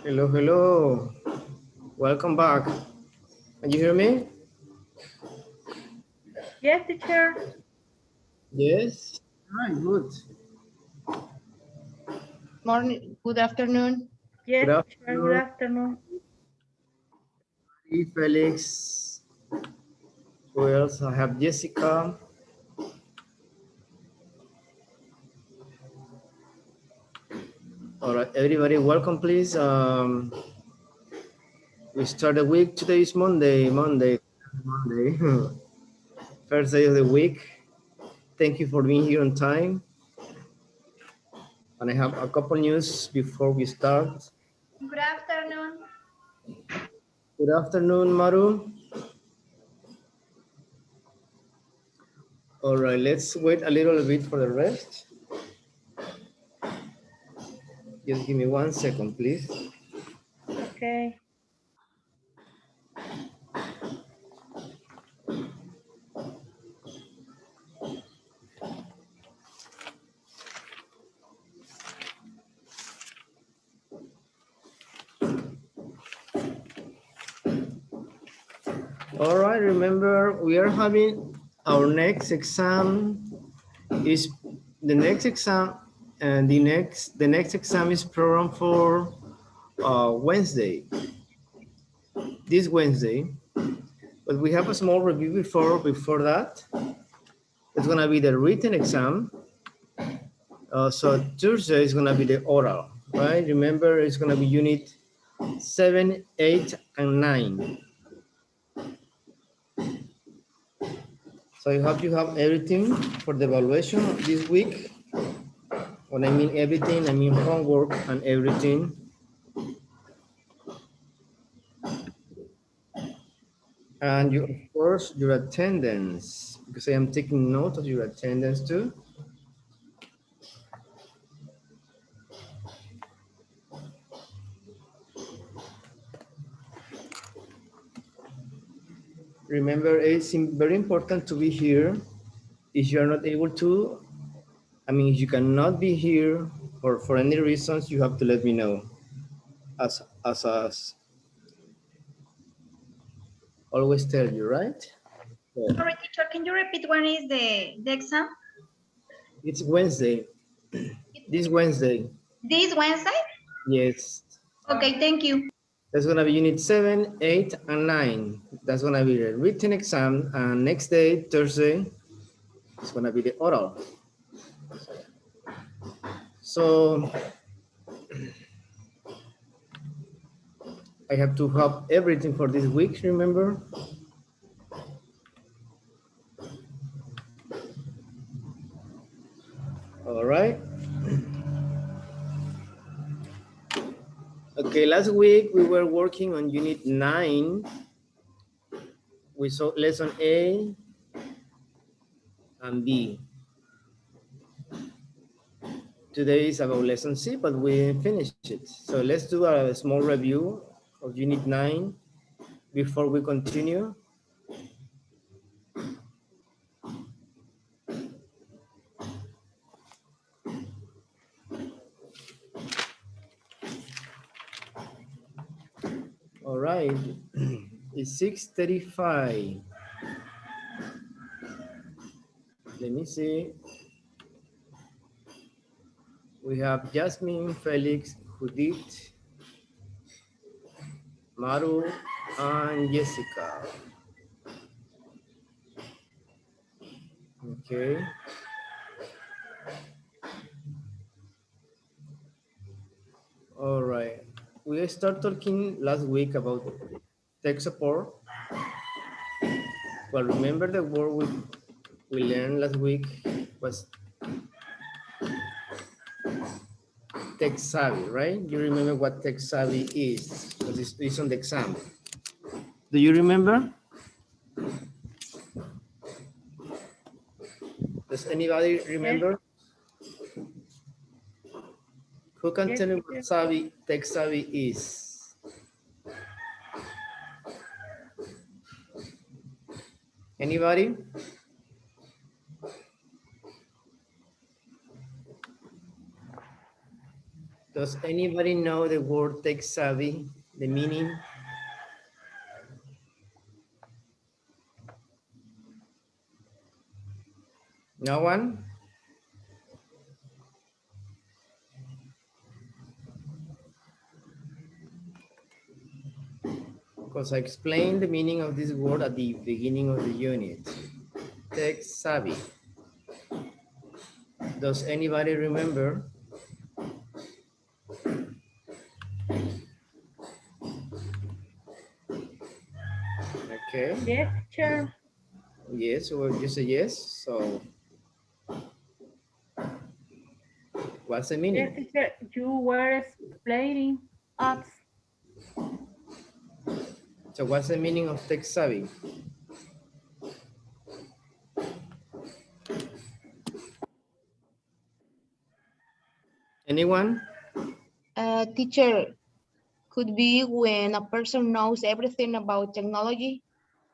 Hello, hello. Welcome back. Can you hear me? Yes, teacher. Yes. Right, good. Morning, good afternoon. Good Yes, teacher. Good afternoon, afternoon. Felix. Who else? I have Jessica. All right, everybody, welcome, please. We start the week. Today is Monday. First day of the week. Thank you for being here on time. And I have a couple news before we start. Good afternoon. Good afternoon, Maru. All right, let's wait a little bit for the rest. Just give me 1 second, please. Okay. All right, remember we are having our next exam is the next exam and the next exam is programmed for Wednesday, this Wednesday. But we have a small review before that. It's gonna be the written exam. So Tuesday is gonna be the oral, right? Remember it's gonna be unit 7, 8, and 9. So I hope you have everything for the evaluation this week. When I mean everything, I mean homework and everything. And you, of course, your attendance, because I am taking note of your attendance too. Remember, it's very important to be here. If you are not able to, if you cannot be here or for any reasons, you have to let me know. As always tell you, right? Yeah. Sorry, teacher, can you repeat when is the exam? It's Wednesday, this Wednesday. This Wednesday? Yes. Okay, thank you. That's gonna be unit 7, 8, and 9. That's gonna be the written exam, and next day, Thursday, it's gonna be the oral. So I have to have everything for this week, remember? All right. Okay, last week we were working on unit 9. We saw lesson A and B. Today is about lesson C, but we finished it. So let's do a small review of unit 9 before we continue. All right, it's 6:35. Let me see. We have Jasmine, Felix, Judith, Maru, and Jessica. Okay. All right. We started talking last week about tech support. Well, remember the word we learned last week was tech savvy, right? You remember what tech savvy is? Because it's on the exam. Do you remember? Does anybody Yes. remember? Who can Yes, tell me teacher. what tech savvy is? Anybody? Does anybody know the word tech savvy, the meaning? No one? Because I explained the meaning of this word at the beginning of the unit. Tech savvy. Does anybody remember? Okay. Yes, teacher. Yes, or you say yes. So what's the Yes, meaning? teacher. You were explaining us. So what's the meaning of tech savvy? Anyone? Teacher, could be when a person knows everything about technology.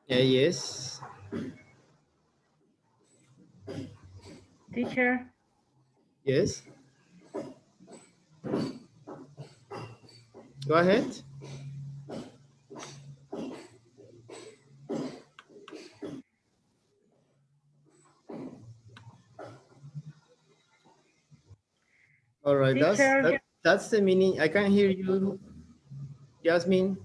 Yeah, yes. Teacher. Yes. Go ahead. All right, Teacher. that's the meaning. I can hear you, Jasmine.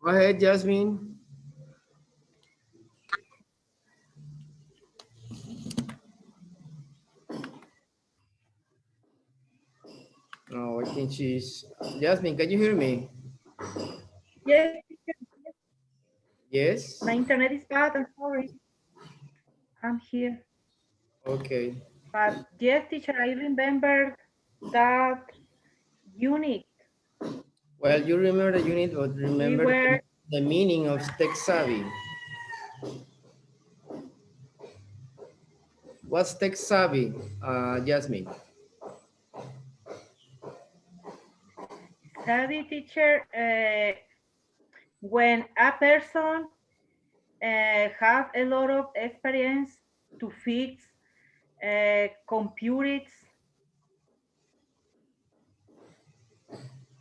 Go ahead, Jasmine. Oh, I think she's Jasmine. Can you hear me? Yes, teacher. Yes. My internet is bad. I'm sorry. I'm here. Okay. But yes, teacher, I remember that unit. Well, you remember the unit, but We remember were, the meaning of tech savvy. What's tech savvy, Jasmine? study teacher, when a person have a lot of experience to fix computers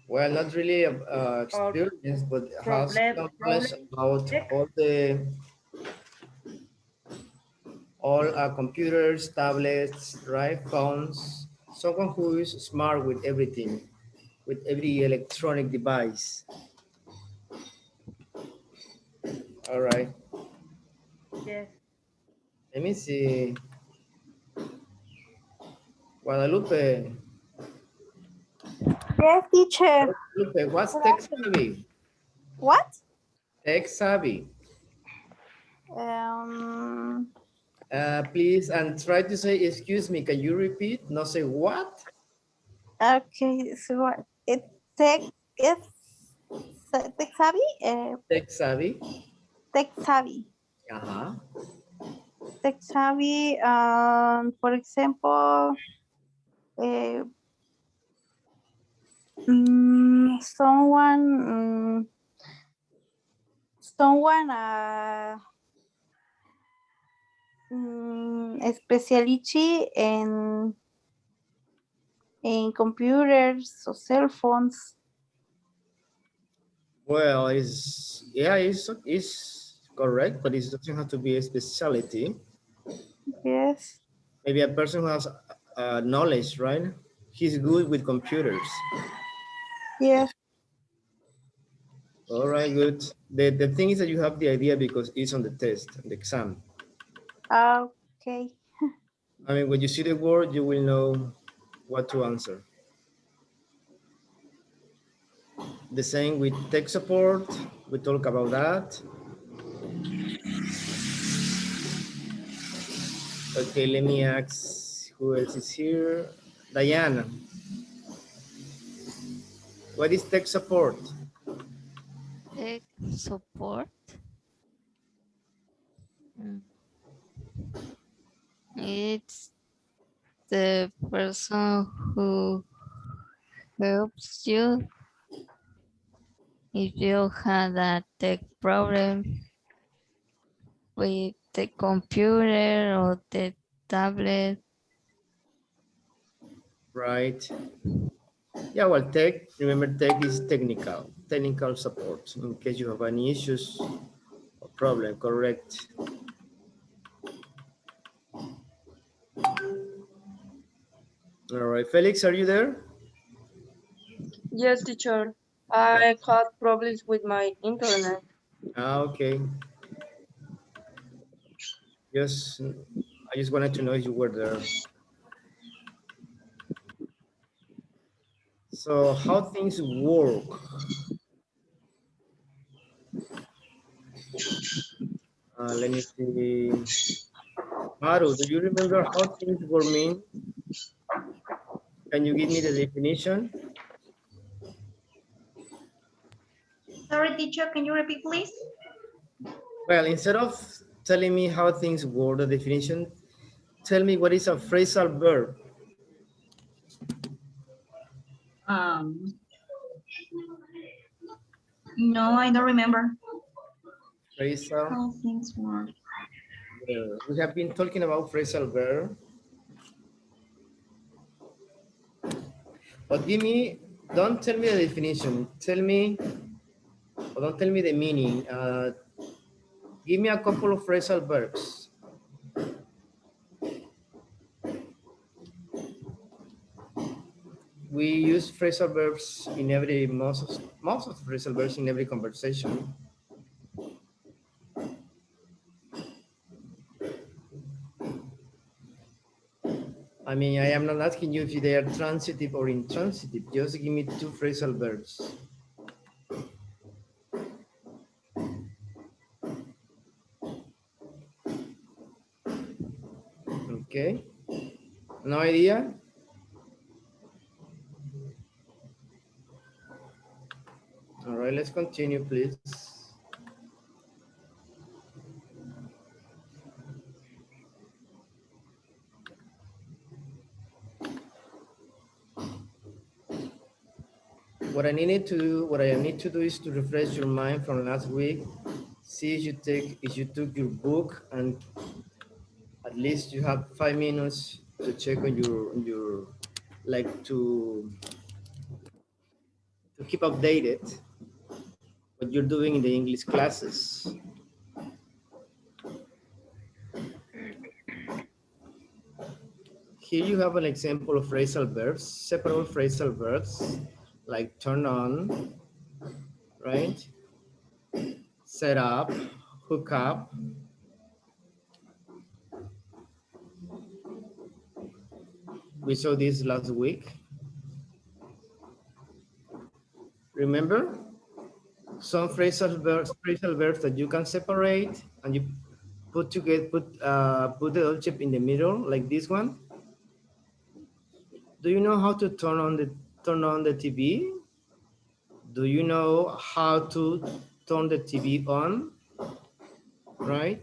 Well, not really or experience, but has problem some knowledge problem about text. all computers, tablets, right, phones. Someone who is smart with everything, with every electronic device. All right. Yes. Let me see. Guadalupe. Yes, teacher. Guadalupe, what's Good tech afternoon. savvy? What? Tech savvy. Um, Please, and try to say, excuse me, can you repeat? No say what? okay, so it tech is tech savvy? Tech savvy. Tech savvy. Uh-huh. Tech savvy, for example, uh, someone, someone, speciality in computers or cell phones. Well, it's correct, but it doesn't have to be a specialty. Yes, Maybe a person who has knowledge, right? He's good with computers. yes, All right, good. The thing is that you have the idea because it's on the test, the exam. okay, I mean, when you see the word, you will know what to answer. The same with tech support. We talk about that. Okay, let me ask who else is here. Diana, what is tech support? Tech support. Mm, It's the person who helps you if you had a tech problem with the computer or the tablet. Right. Yeah, well, tech, remember tech is technical support in case you have any issues or problem, correct? All right, Felix, are you there? Yes, teacher. I had problems with my internet. Okay. I just wanted to know if you were there. So how things work? Let me see. Maru, do you remember how things were mean? Can you give me the definition? Sorry, teacher, can you repeat, please? Well, instead of telling me how things work, the definition, tell me what is a phrasal verb. Um, no, I don't remember Phrasal how things work. verb. We have been talking about phrasal verb. But don't tell me the definition. Don't tell me the meaning. Give me a couple of phrasal verbs. We use phrasal verbs in most of phrasal verbs in every conversation. I mean, I am not asking you if they are transitive or intransitive. Just give me two phrasal verbs. Okay. No idea? All right, let's continue, please. What I need to do is to refresh your mind from last week. See if you took your book and at least you have 5 minutes to check on your like to keep updated what you're doing in the English classes. Here you have an example of phrasal verbs, separate phrasal verbs like turn on, right? Set up, hook up. We saw this last week. Remember? Some phrasal verbs that you can separate and you put the object in the middle like this one. Do you know how to turn on the TV? Do you know how to turn the TV on? Right?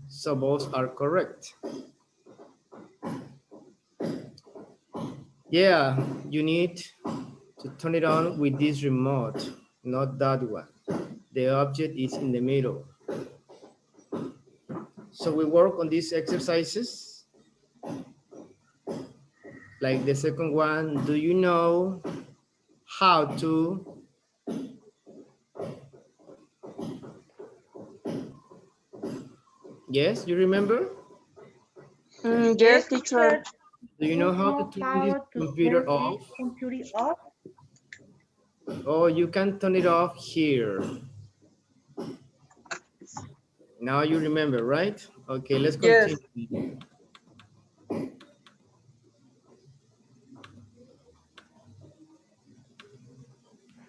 So both are correct. Yeah, you need to turn it on with this remote, not that one. The object is in the middle. So we work on these exercises. Like the second one, do you know how to Yes, you remember? Yes, teacher. Do you know how to turn this How to computer turn off? this computer off? Oh, you can turn it off here. Now you remember, right? Okay, let's Yes. continue.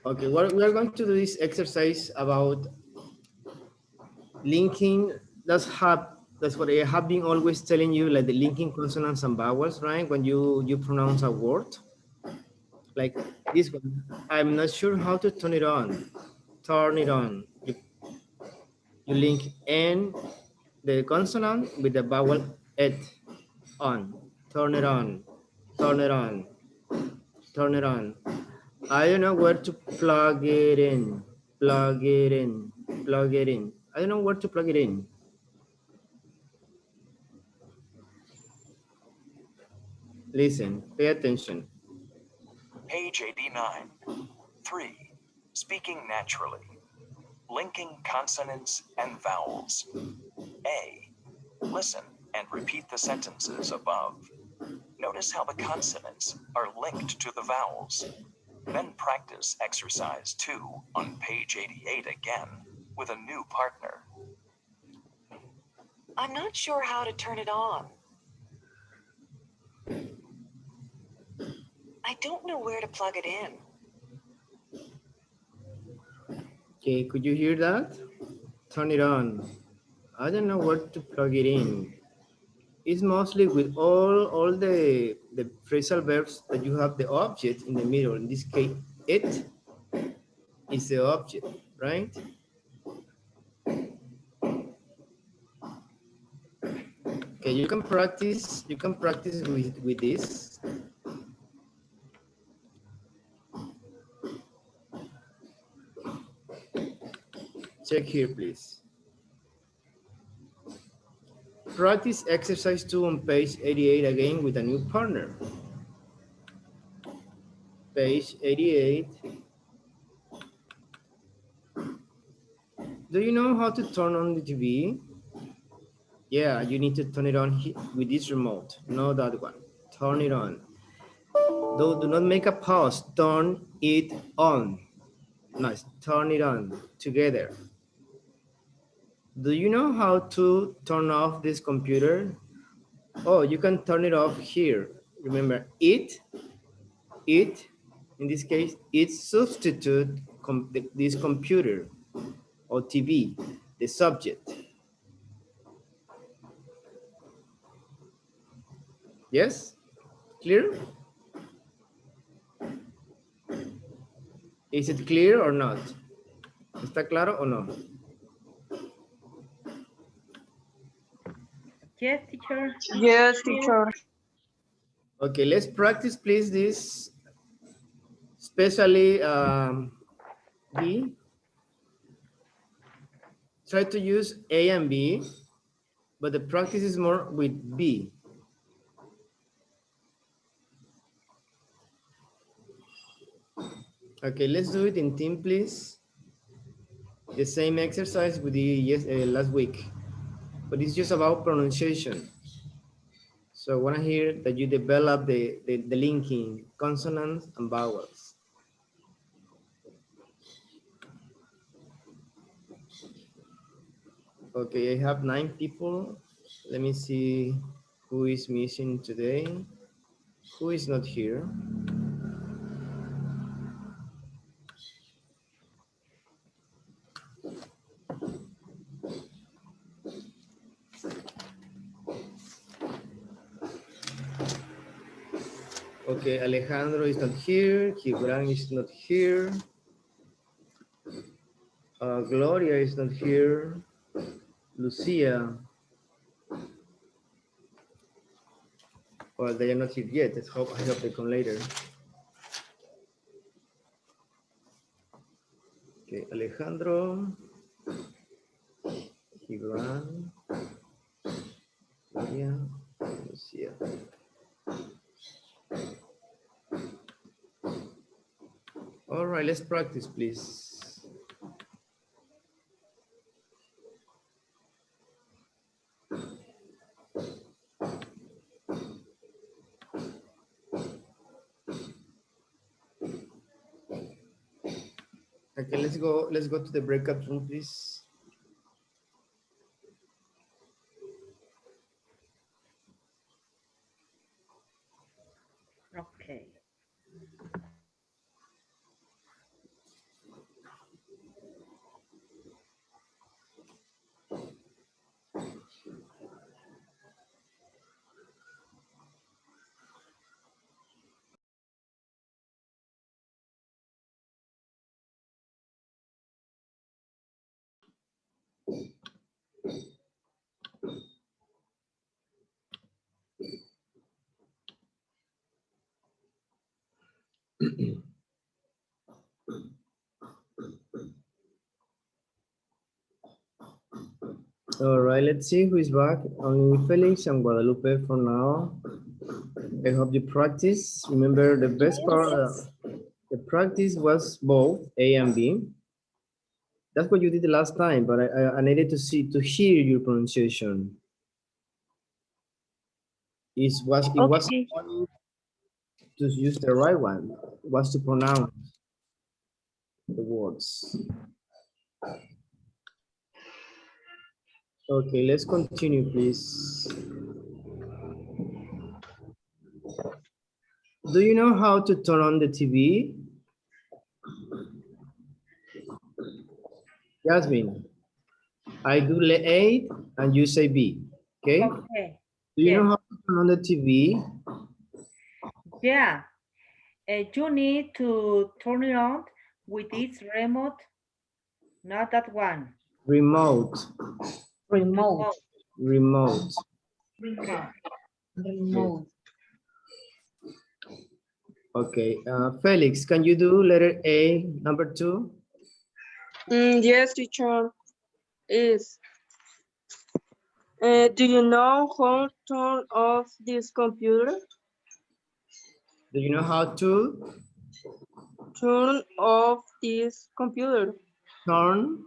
Okay, we are going to do this exercise about linking. That's what I have been always telling you, like the linking consonants and vowels, right? When you pronounce a word, like this one. I'm not sure how to turn it on. Turn it on. You link N, the consonant, with the vowel et, on. Turn it on. Turn it on. Turn it on. I don't know where to plug it in. Plug it in. Plug it in. I don't know where to plug it in. Listen, pay attention. Page 89. 3. Speaking naturally. Linking consonants and vowels. A. Listen and repeat the sentences above. Notice how the consonants are linked to the vowels. Then practice exercise 2 on page 88 again with a new partner. I'm not sure how to turn it on. I don't know where to plug it in. Okay, could you hear that? Turn it on. I don't know where to plug it in. It's mostly with all the phrasal verbs that you have the object in the middle. In this case, it is the object, right? Okay, you can practice with this. Check here, please. Practice exercise 2 on page 88 again with a new partner. Page 88. Do you know how to turn on the TV? Yeah, you need to turn it on with this remote, no that one. Turn it on. Do not make a pause. Turn it on. Nice. Turn it on together. Do you know how to turn off this computer? Oh, you can turn it off here. Remember, it, in this case, it substitute this computer or TV, the subject. Yes? Clear? Is it clear or not? ¿Está claro o no? Yes, teacher. Yes, teacher. Okay, let's practice, please, this, especially B. Try to use A and B, but the practice is more with B. Okay, let's do it in team, please. The same exercise we did last week, but it's just about pronunciation. So I want to hear that you develop the linking consonants and vowels. Okay, I have 9 people. Let me see who is missing today. Who is not here? Okay, Alejandro is not here. Gibran is not here. Gloria is not here. Lucia. Well, they are not here yet. I hope they come later. Okay, Alejandro. Gibran. Gloria. Lucia. All right, let's practice, please. Okay, let's go to the breakout room, please. Okay. All right, let's see who is back. Only Felix and Guadalupe for now. I hope you practice. Remember the best part, the practice was both A and B. That's what you did the last time, but I needed to hear your pronunciation. It was Okay. only to use the right one. It was to pronounce the words. Okay, let's continue, please. Do you know how to turn on the TV? Jasmine, I do A and you say B, okay? Okay. Do you know Yes. how to turn on the TV? Yeah. You need to turn it on with this remote, not that one. Remote, Remote. remote. Okay. Remote. Okay, Felix, can you do letter A, number 2? Yes, teacher. Is. Do you know how to turn off this computer? Do you know how to Turn off this computer. turn?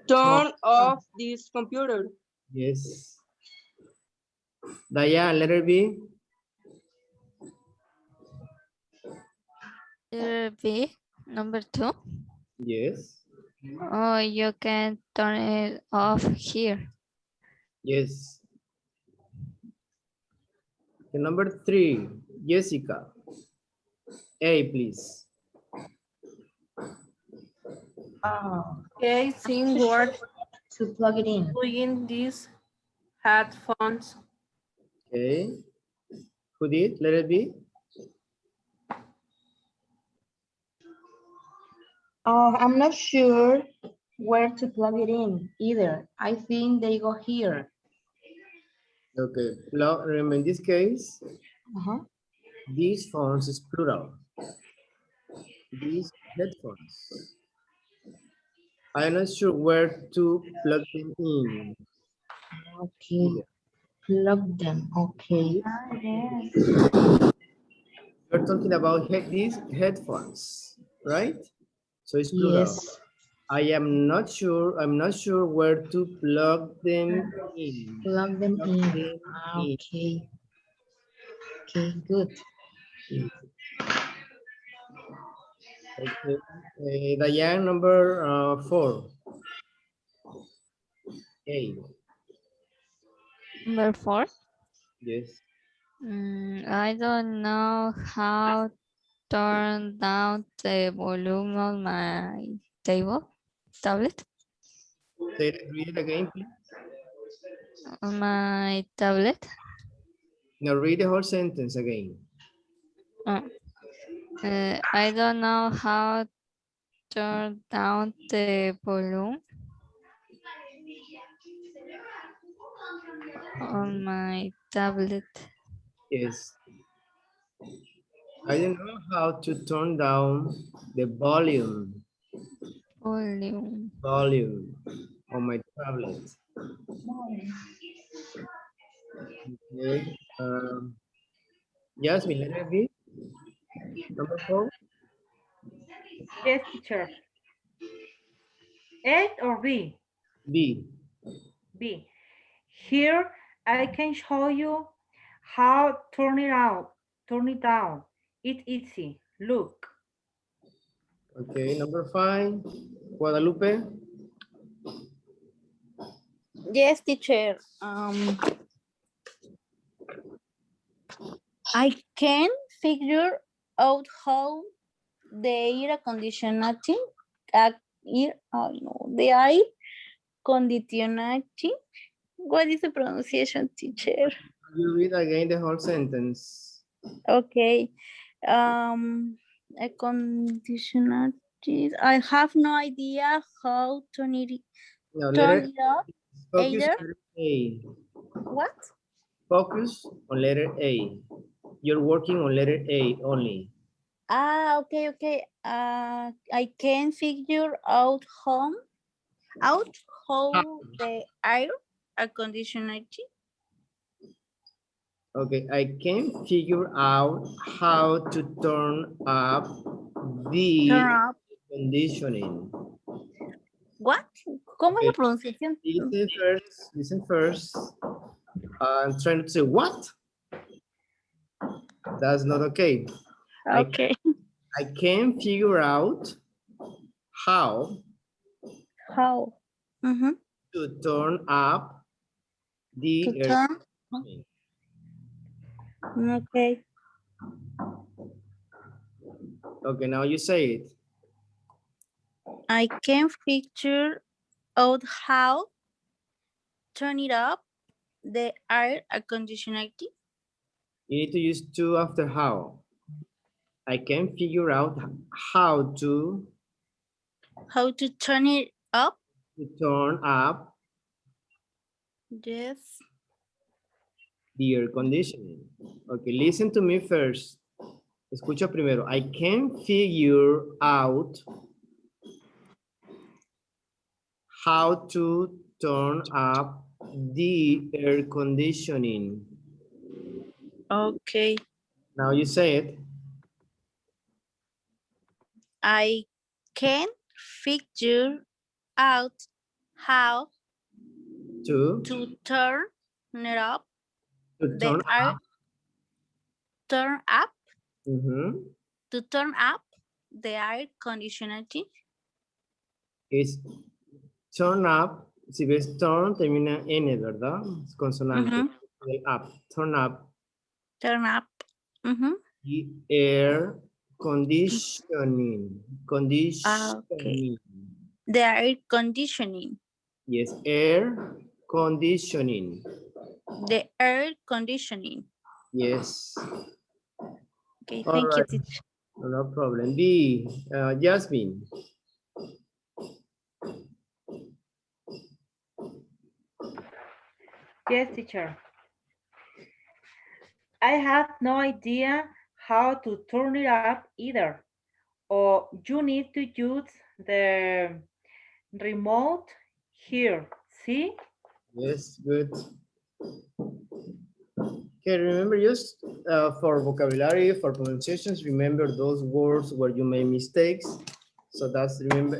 Turn off this computer. Yes. Diane, letter B. Letter B, number 2. Yes. Oh, you can turn it off here. Yes. Okay, number 3, Jessica. A, please. Okay, think word To plug it in. plugin these headphones. Okay. Who did? Letter B. I'm not sure where to plug it in either. I think they go here. Okay. Remember in this case, Uh-huh. these phones is plural. These headphones. I'm not sure where to plug them in. Okay. Plug them. Okay. You're talking about these headphones, right? So it's plural. Yes. I'm not sure where to plug them in. Plug them Plug in. them in. Okay. Okay, good. Okay. Diane, number 4. A. Number 4. Yes. I don't know how to turn down the volume on my tablet. Read it again, please. On my tablet. Now read the whole sentence again. I don't know how to turn down the volume on my tablet. Yes. I don't know how to turn down the volume on my tablet. Okay. Jasmine, letter B. Number 4. Yes, teacher. A or B? B. B. Here I can show you how turn it down. It's easy. Look. Okay. Number 5. Guadalupe. Yes, teacher. I can figure out how the air conditioning, the air conditioning. What is the pronunciation, teacher? You read again the whole sentence. Okay. A conditioner. I have no idea how to Now, turn letter it off. focus Either. on letter A. What? Focus on letter A. You're working on letter A only. Okay. I can figure out how the air conditioner. Okay, I can figure out how to turn up the Turn up. conditioning. What? ¿Cómo es la Okay, pronunciación? listen first. I'm trying to say what? That's not okay. Okay. I can figure out how How? Mhm. to turn up the To air turn. conditioning. Okay. Okay, now you say it. I can figure out how turn it up the air conditioning. You need to use to after how. I can figure out how How to turn it up? to turn up Yes. the air conditioning. Okay, listen to me first. Escucha primero. I can figure out how to turn up the air conditioning. Okay. Now you say it. I can figure out how To turn it up the turn air up. turn up Mhm. to turn up the air conditioning. Es turn up. Si ves turn, termina N, ¿verdad? Es consonante. Mhm. El up. Turn up Turn up. Mhm. the air conditioning. Okay. Conditioning. The air conditioning. Yes, air conditioning. The air conditioning. Yes. Okay, All thank you, right. teacher. No problem. B, Jasmine. Yes, teacher. I have no idea how to turn it up either. Or you need to use the remote here. See? Yes, good. Okay, remember just for vocabulary, for pronunciations, remember those words where you made mistakes. So that's remember,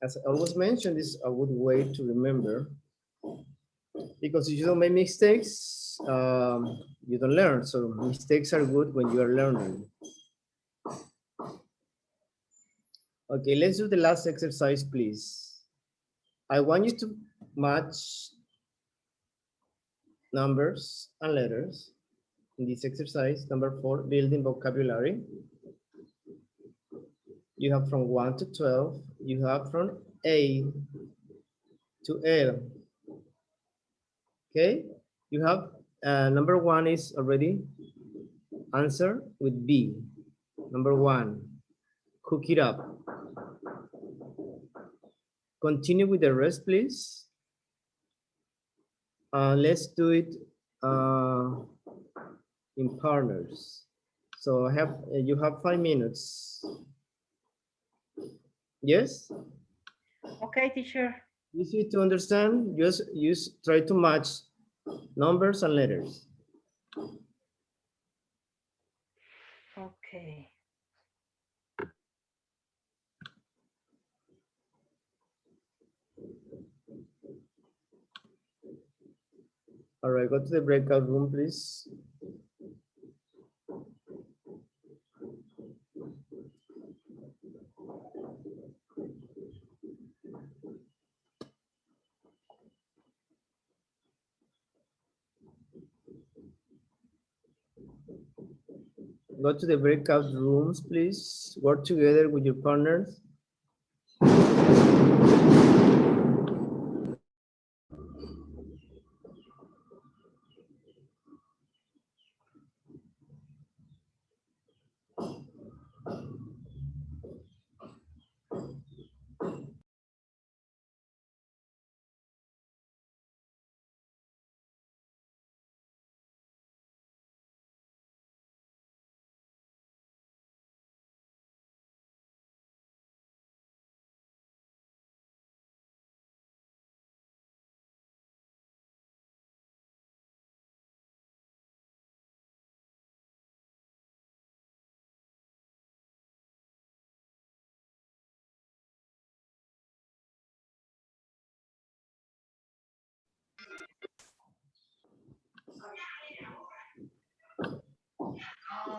as I always mentioned, this is a good way to remember. Because if you don't make mistakes, you don't learn. So mistakes are good when you are learning. Okay, let's do the last exercise, please. I want you to match numbers and letters in this exercise. Number 4, building vocabulary. You have from 1 to 12. You have from A to L. Okay, you have number 1 is already answered with B. Number 1, cook it up. Continue with the rest, please. Let's do it in partners. So I have you have 5 minutes. Yes? Okay, teacher. Easy to understand. Just try to match numbers and letters. Okay. All right, go to the breakout room, please. Go to the breakout rooms, please. Work together with your partners.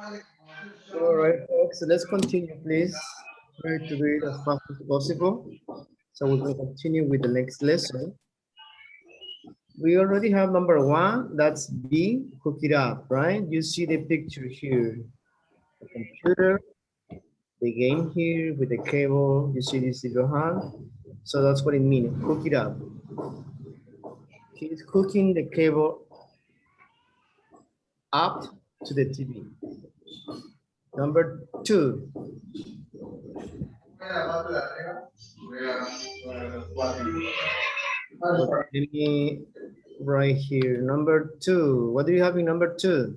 All right, folks, so let's continue, please. Try to do it as fast as possible. So we can continue with the next lesson. We already have number 1, that's B, hook it up, right? You see the picture here. The computer, the game here with the cable, you see this in your hand. So that's what it means, hook it up. He's hooking the cable up to the TV. Number 2. Let me right here. Number 2. What do you have in number 2?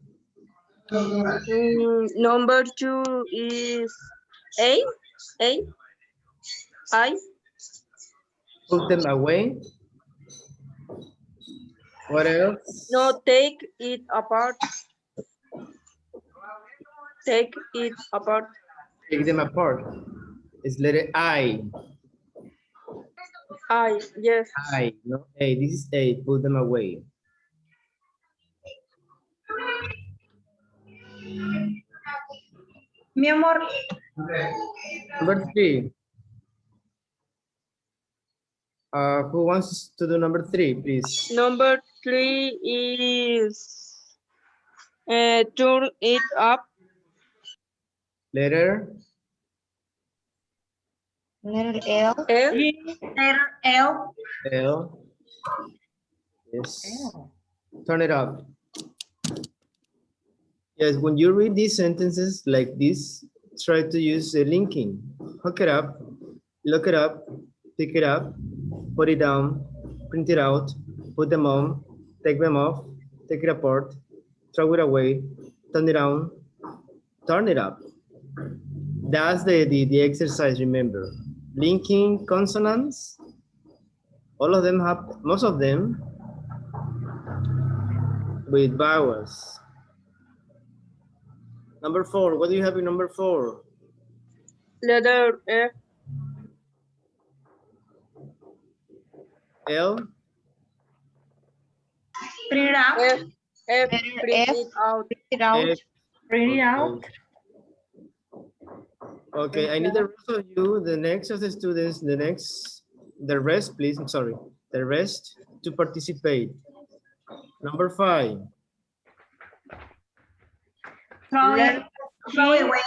Number 2 is A. I. Put them away. What else? No, take it apart. Take it apart. Take them apart. It's letter I. Yes. I, no A. This is A. Put them away. Mi amor, Number 3. Who wants to do number 3, please? Number 3 is turn it up. Letter Letter L. L. letter L. L. Yes. L. Turn it up. Yes, when you read these sentences like this, try to use the linking. Hook it up, look it up, pick it up, put it down, print it out, put them on, take them off, take it apart, throw it away, turn it on, turn it up. That's the exercise, remember. Linking consonants, all of them have, most of them with vowels. Number 4, what do you have in number 4? Letter F. L. Print it out. F. Letter Print F. it out. Print it out. F. Print it Okay. out. Okay, I need the rest of you, the next of the students, the rest, please, I'm sorry, the rest to participate. Number 5. Throw it, Letter throw it G. away.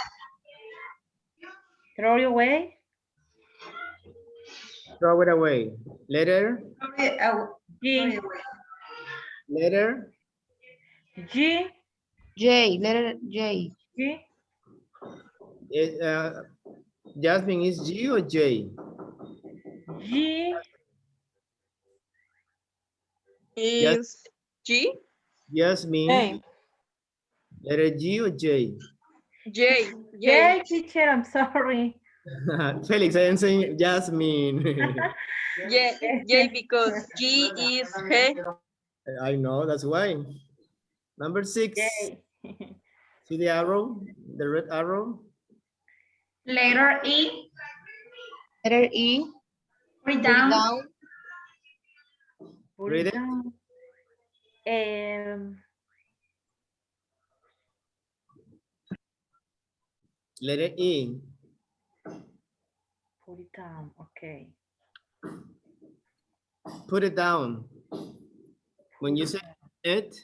Throw it away. Throw it away. Letter, Throw it out. Throw G. it away. letter, G. J. Letter J. G. Jasmine, is G or J? G. Is G. Jasmine, letter G or J? J. J, teacher, I'm sorry. Felix, I am saying Jasmine. J because G is G. I know, that's why. Number 6. J. See the arrow, the red arrow? Letter E. Letter E. Put it Put it down. down. Put Read it it. down. Letter E. Put it down. Okay. Put it down. When you say it,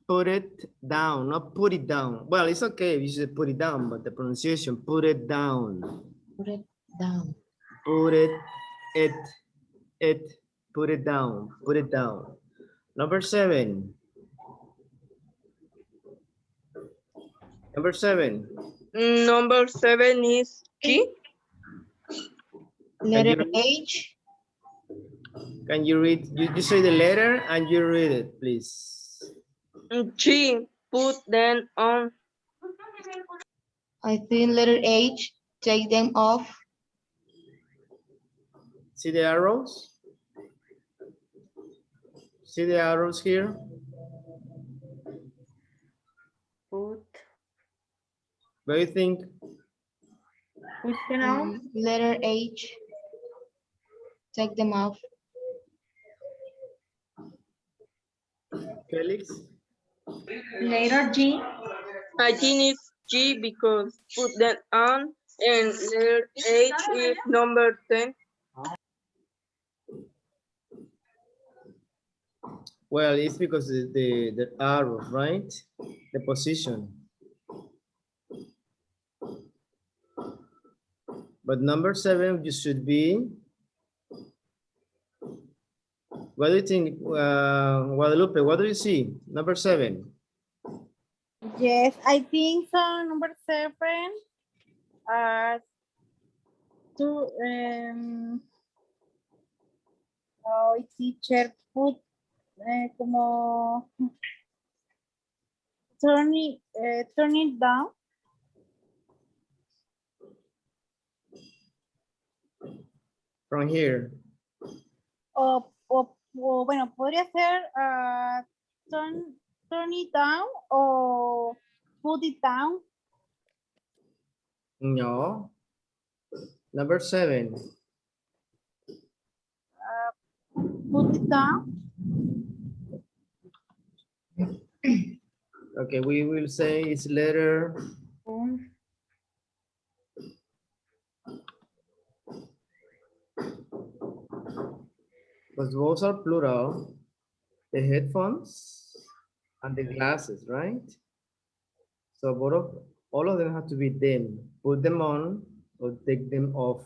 put it down, not put it down. Well, it's okay if you say put it down, but the pronunciation, put it down. Put it down. Put it, put it down, put it down. Number 7. Number 7. Number 7 is G. Letter H. Can you read? You say the letter and you read it, please. G. Put them on. I think letter H. Take them off. See the arrows? See the arrows here? Put. What do you think? Put them on. Letter H. Take them off. Felix? Letter G. I think it's G because put them on, and letter H is number 10. Well, it's because the arrow, right? The position. But number 7, you should be. What do you think, Guadalupe? What do you see? Number 7. Yes, I think so. Number 7. To teacher put como turn it down. From here. O bueno, podría ser turn it down o put it down. No. Number 7. Put it down. Okay, we will say it's letter. Because those are plural. The headphones and the glasses, right? So all of them have to be them. Put them on or take them off.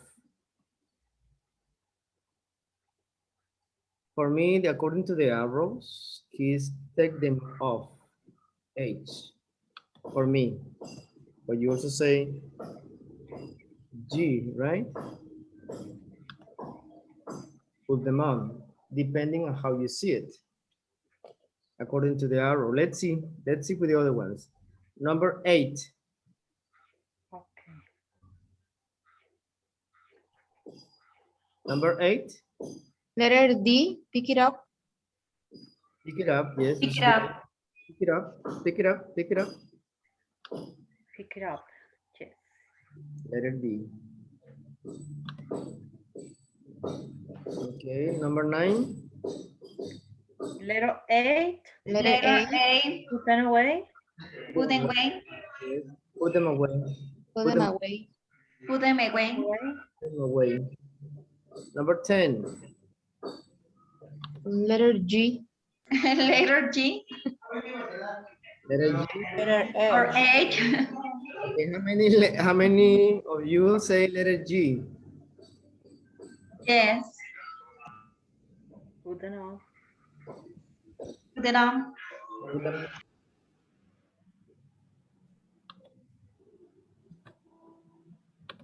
For me, according to the arrows, keys take them off. H. For me. But you also say G, right? Put them on, depending on how you see it. According to the arrow. Let's see with the other ones. Number 8. Okay. Number 8. Letter D, pick it up. Pick it up, yes. Pick it up. Pick it up, pick it up, pick it up. Pick it up. Yes. Letter D. Okay, number 9. Letter 8. Letter A, A. Put them away. Put them away. Yes. Put them away. put them away. Put them away. Put them away. Number 10. Letter G, Letter G Letter G. or H. Okay, how many of you say letter G? Yes. Put them on. Put it on. Put them-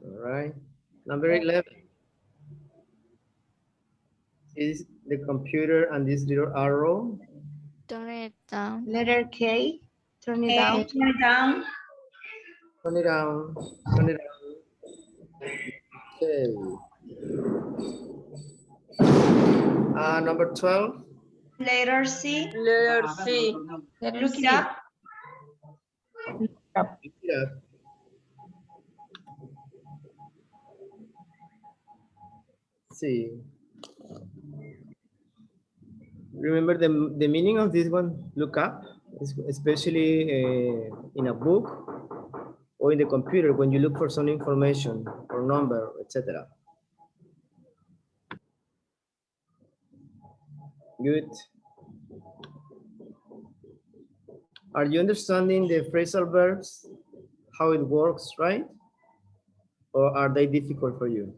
All right. Number 11 is the computer and this little arrow. Turn it down. letter K, turn it Okay, down. turn it down. Turn it down. Turn it down. Okay. Number 12. Letter C. Letter C. Letter Look C, it up. Pick it up. See. Remember the meaning of this one? Look up, especially in a book or in the computer when you look for some information or number, etc. Good. Are you understanding the phrasal verbs, how it works, right? Or are they difficult for you?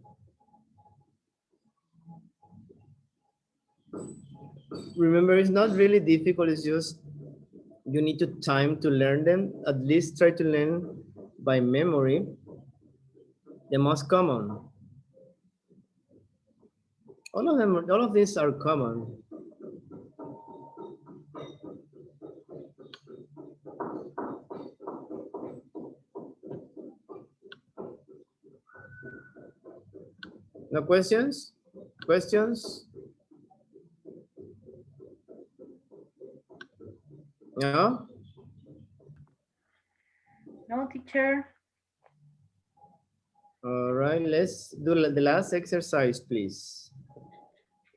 Remember, it's not really difficult, it's just you need to time to learn them. At least try to learn by memory the most common. All of these are common. No questions? Questions? No? No, teacher. All right, let's do the last exercise, please.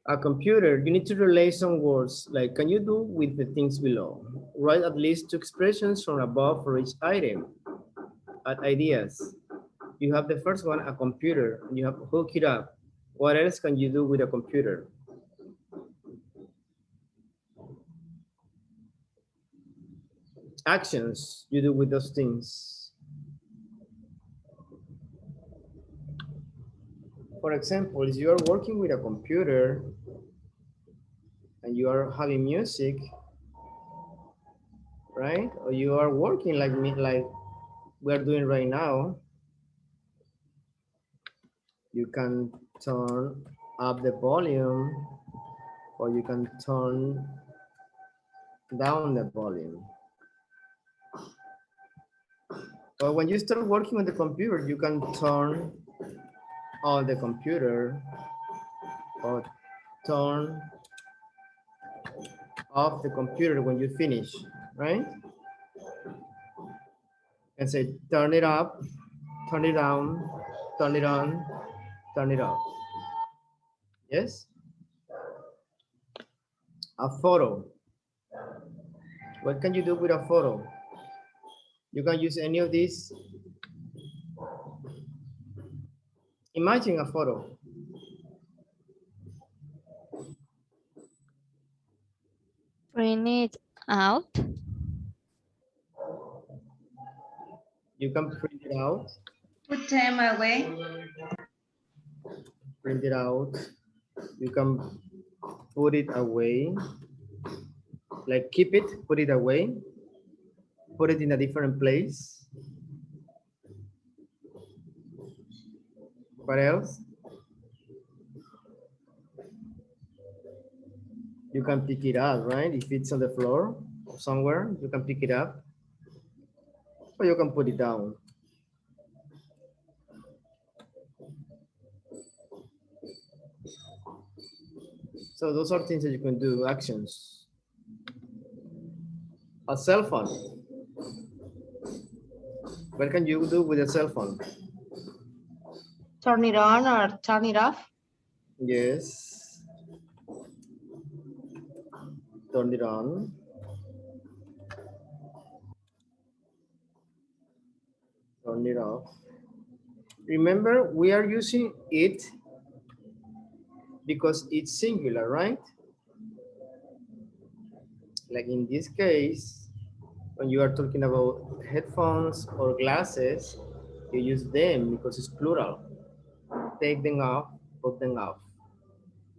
A computer, you need to relate some words, like can you do with the things below? Write at least 2 expressions from above for each item. at ideas. You have the first one, a computer. You have hook it up. What else can you do with a computer? Actions you do with those things. For example, if you are working with a computer and you are having music, right? Or you are working like me, like we are doing right now, you can turn up the volume or you can turn down the volume. But when you start working on the computer, you can turn on the computer or turn off the computer when you finish, right? And say, turn it up, turn it down, turn it on, turn it off. Yes? A photo. What can you do with a photo? You can use any of these. Imagine a photo. Print it out. You can print it out, Put them away. print it out. You can put it away, like keep it, put it away, put it in a different place. What else? You can pick it up, right? If it's on the floor or somewhere, you can pick it up, or you can put it down. So those are things that you can do, actions. A cell phone. What can you do with a cell phone? Turn it on or turn it off. Yes. Turn it on. Turn it off. Remember, we are using it because it's singular, right? Like in this case, when you are talking about headphones or glasses, you use them because it's plural. Take them off, put them off.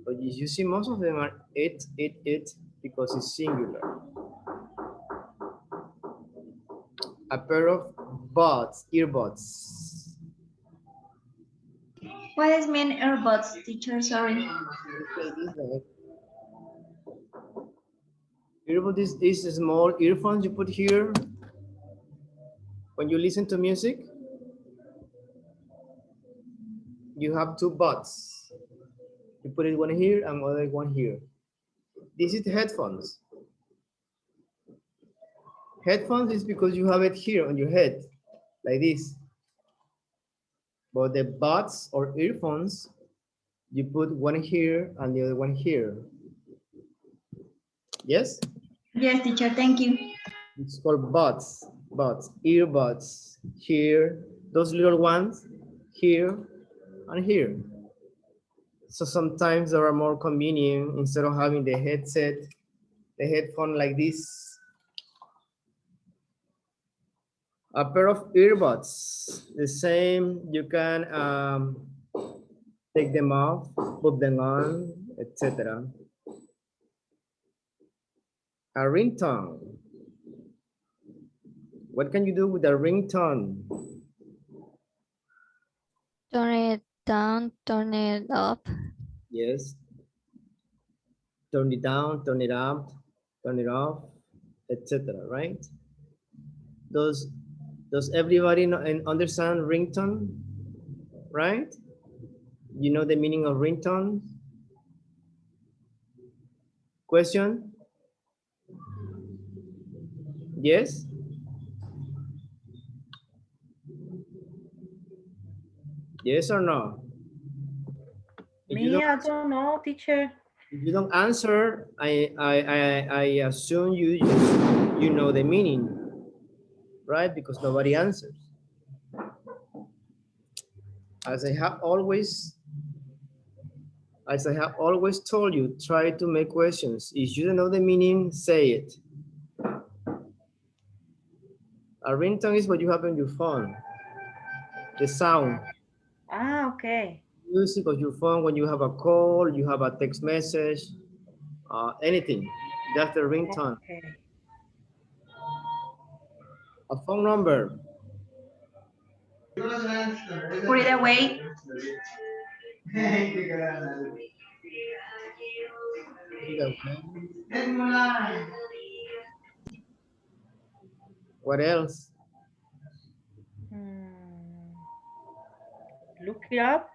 But you see most of them are it because it's singular. A pair of buds, earbuds. What does mean earbuds, teacher? Sorry. Earbud is these small earphones you put here when you listen to music. You have two buds. You put it one here and other one here. This is headphones. Headphones is because you have it here on your head, like this. But the buds or earphones, you put one here and the other one here. Yes? Yes, teacher, thank you. It's called buds, earbuds. Here, those little ones, here and here. So sometimes they are more convenient instead of having the headset, the headphone like this. A pair of earbuds, the same, you can take them off, put them on, etc. A ringtone. What can you do with a ringtone? Turn it down, turn it up. Yes. Turn it down, turn it up, turn it off, etc. Right? Does everybody know and understand ringtone? Right? You know the meaning of ringtone? Question? Yes? Yes or no? If you Me, I don't, don't know, teacher. if you don't answer, I assume you know the meaning, right? Because nobody answers. As I have always told you, try to make questions. If you don't know the meaning, say it. A ringtone is what you have on your phone. The sound. Ah, okay. Music of your phone when you have a call, you have a text message, anything. That's the ringtone. Okay. A phone number. Put it away. What else? Hmm. Look it up.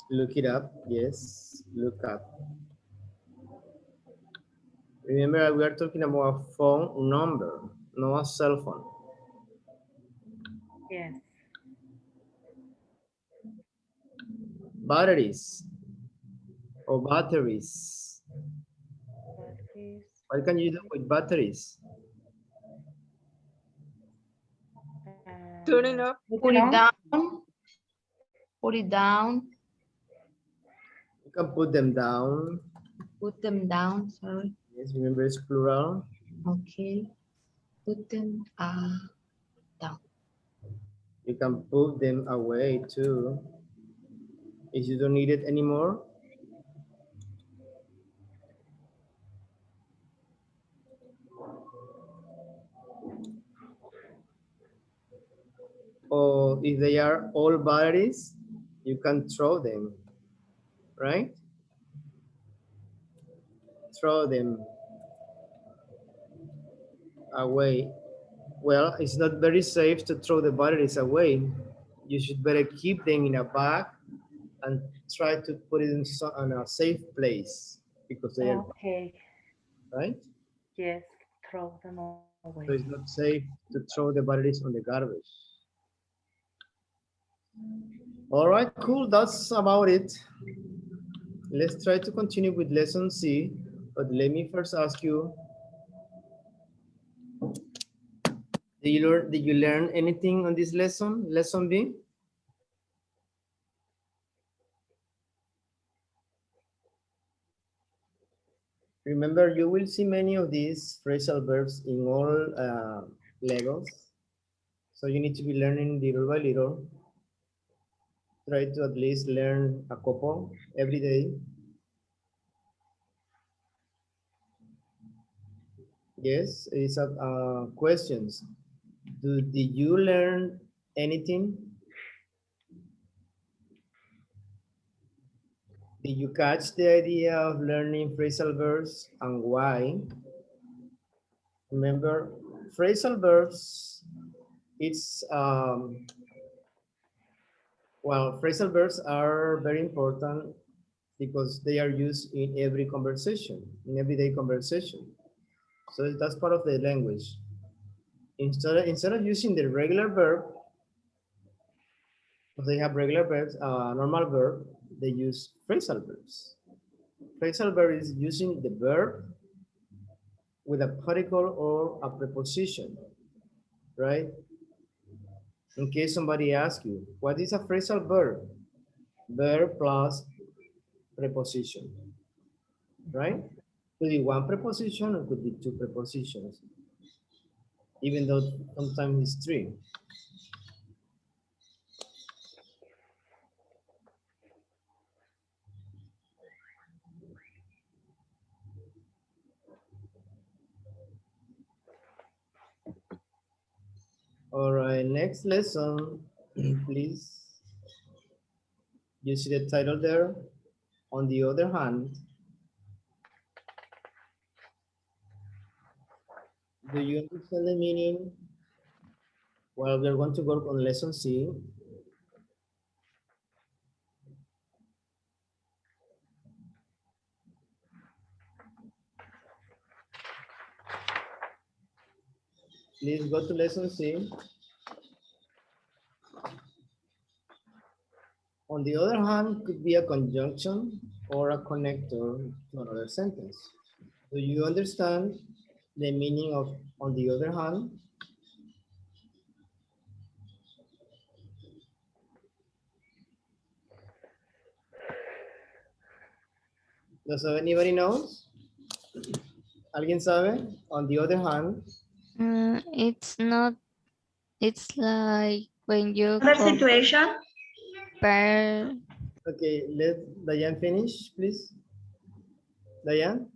Look it up. Yes, look up. Remember, we are talking about a phone number, not a cell phone. Yes. Batteries or batteries. Batteries. What can you do with batteries? Turning up. Put it down. Put it down. You can put them down. Put them down. Sorry. Yes, remember it's plural. Okay. Put them down. You can put them away too. If you don't need it anymore. Or if they are all batteries, you can throw them, right? Throw them away. Well, it's not very safe to throw the batteries away. You should better keep them in a bag and try to put it in a safe place because they are, Okay. right? Yes. Throw them away. So it's not safe to throw the batteries on the garbage. All right, cool. That's about it. Let's try to continue with lesson C, but let me first ask you, did you learn anything on this lesson, lesson B? Remember, you will see many of these phrasal verbs in all Legos. So you need to be learning little by little. Try to at least learn a couple every day. Yes, it's questions. Did you learn anything? Did you catch the idea of learning phrasal verbs and why? Remember, phrasal verbs, it's, well, phrasal verbs are very important because they are used in every conversation, in everyday conversation. So that's part of the language. Instead of using the regular verb, they have regular verbs, normal verb, they use phrasal verbs. Phrasal verb is using the verb with a particle or a preposition, right? In case somebody asks you, what is a phrasal verb? Verb plus preposition, right? Could be one preposition or could be two prepositions, even though sometimes it's three. All right, next lesson, please. You see the title there? On the other hand, do you understand the meaning? Well, we're going to work on lesson C. Please go to lesson C. On the other hand, could be a conjunction or a connector to another sentence. Do you understand the meaning of on the other hand? Does anybody knows? ¿Alguien sabe? On the other hand, It's not, it's like when you Another situation. compare, okay, let Diane finish, please. Diane?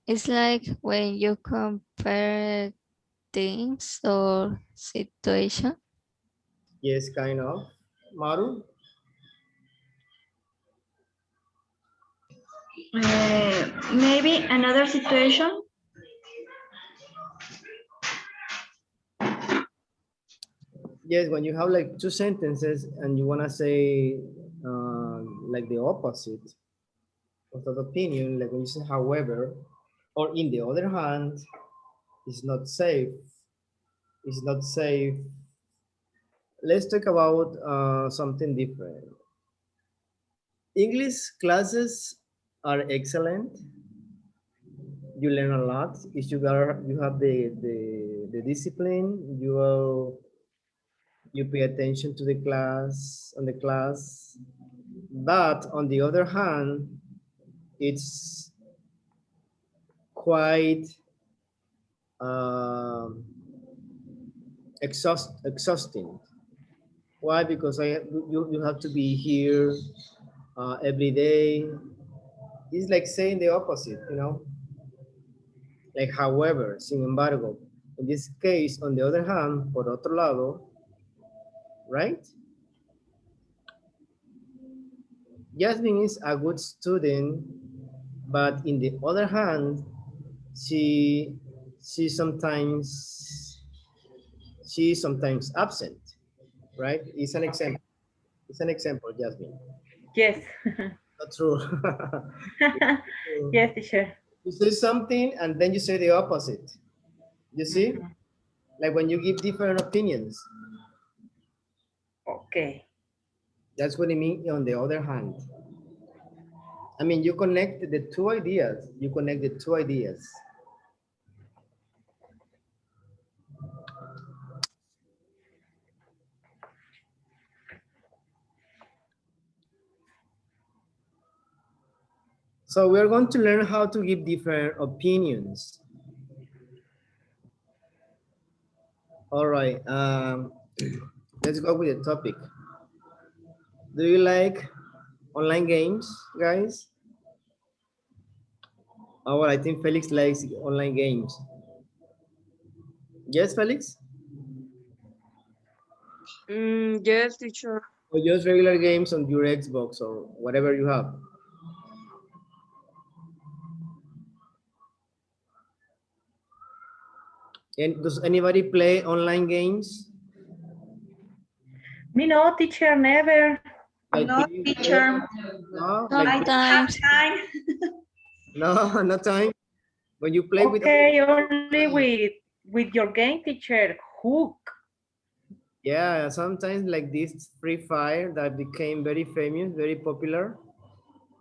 it's like when you compare things or situation. Yes, kind of. Maru? Maybe another situation. Yes, when you have like two sentences and you want to say like the opposite of that opinion, like when you say however, or in the other hand, it's not safe. It's not safe. Let's talk about something different. English classes are excellent. You learn a lot if you have the discipline. You pay attention to the class on the class. But on the other hand, it's quite um, exhausting. Why? Because you have to be here every day. It's like saying the opposite, you know? Like, however, sin embargo, in this case, on the other hand, por otro lado, right? Jasmine is a good student, but in the other hand, she she sometimes she's sometimes absent, right? It's an example. It's an example, Jasmine. Yes. Not true. Yes, teacher. You say something and then you say the opposite. You see? Mhm. Like when you give different opinions. Okay. That's what I mean on the other hand. I mean, you connect the two ideas. You connect the two ideas. So we're going to learn how to give different opinions. All right, let's go with the topic. Do you like online games, guys? Oh, well, I think Felix likes online games. Yes, Felix? Yes, teacher. Or just regular games on your Xbox or whatever you have? And does anybody play online games? Me no, teacher, never. Like No, teacher. no, like I don't have Sometimes, time. no, not time. When you play with Okay, only with your game, teacher. Hook. yeah, sometimes like this Free Fire that became very famous, very popular.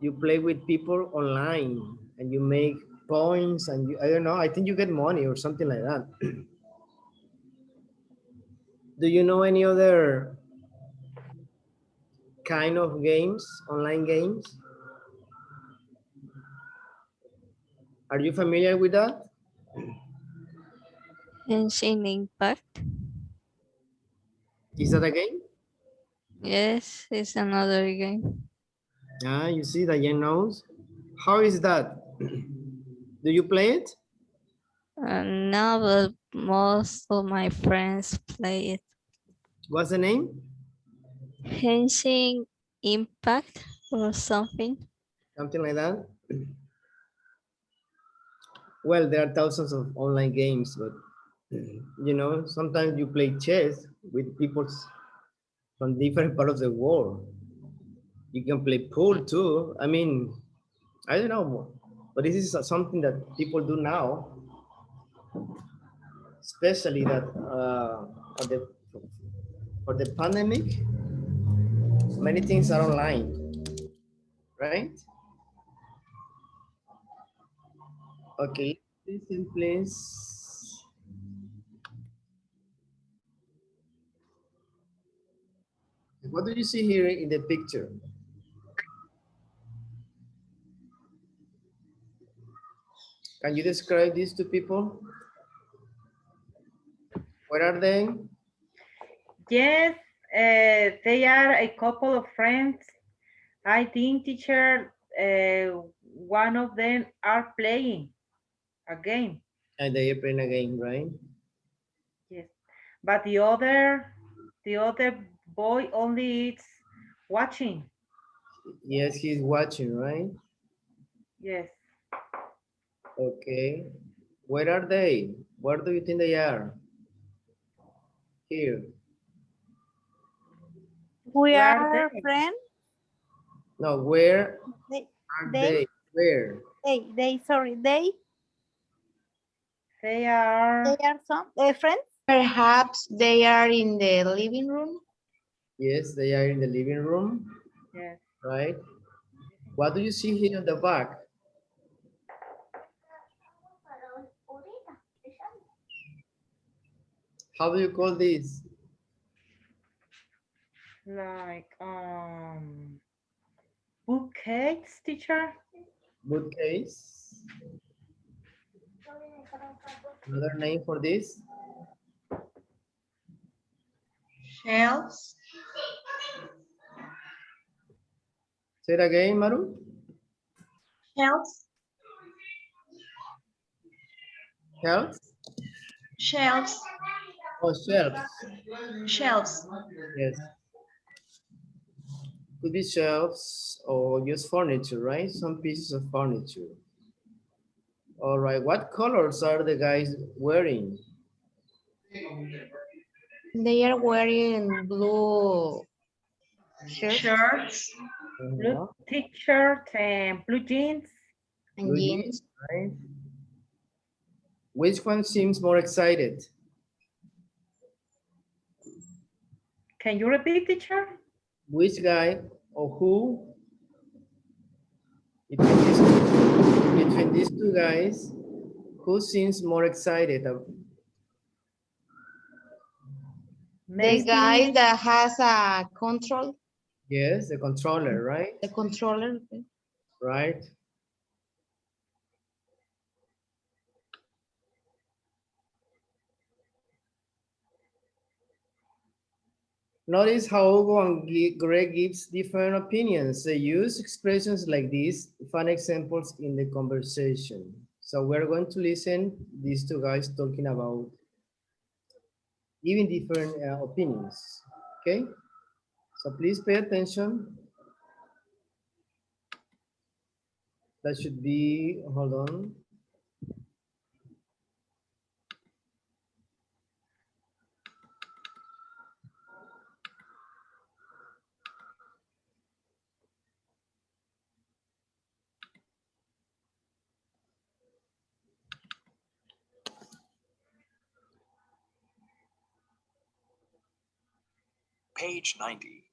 You play with people online and you make points and you, I don't know, I think you get money or something like that. Do you know any other kind of games, online games? Are you familiar with that? Genshin Impact. Is that a game? Yes, it's another game. Ah, you see that Jen knows. How is that? Do you play it? No, but most of my friends play it. What's the name? Henshin Impact or something. Something like that? Well, there are thousands of online games, but you know, sometimes you play chess with people from different parts of the world. You can play pool too. I mean, I don't know, but this is something that people do now, especially that for the pandemic, many things are online, right? Okay, listen, please. What do you see here in the picture? Can you describe these two people? Where are they? Yes, they are a couple of friends. I think, teacher, one of them are playing a game. And they are playing a game, right? Yes, but the other boy only is watching. Yes, he's watching, right? Yes, Okay. Where are they? Where do you think they are? Here. We where are are they? friends. No, where They, are they, they? Where? sorry, They they are. are some friends. Perhaps they are in the living room. Yes, they are in the living room, Yes. right? What do you see here in the back? How do you call this? Like bookcase, teacher. Bookcase. Another name for this? Shelves. Say it again, Maru. Shelves. Shelves? Shelves. Oh, shelves. Shelves. Yes. Could be shelves or just furniture, right? Some pieces of furniture. All right. What colors are the guys wearing? They are wearing blue shirts Shirts. Blue t-shirt and blue jeans. and Blue jeans. jeans, right? Which one seems more excited? Can you repeat, teacher? Which guy or who between these two guys, who seems more excited? The Maybe. guy that has a control, Yes, the controller, right? the controller. Right. Notice how Hugo and Greg gives different opinions. They use expressions like these, fun examples in the conversation. So we're going to listen these two guys talking about giving different opinions. Okay, so please pay attention. That should be, hold on. Page 90,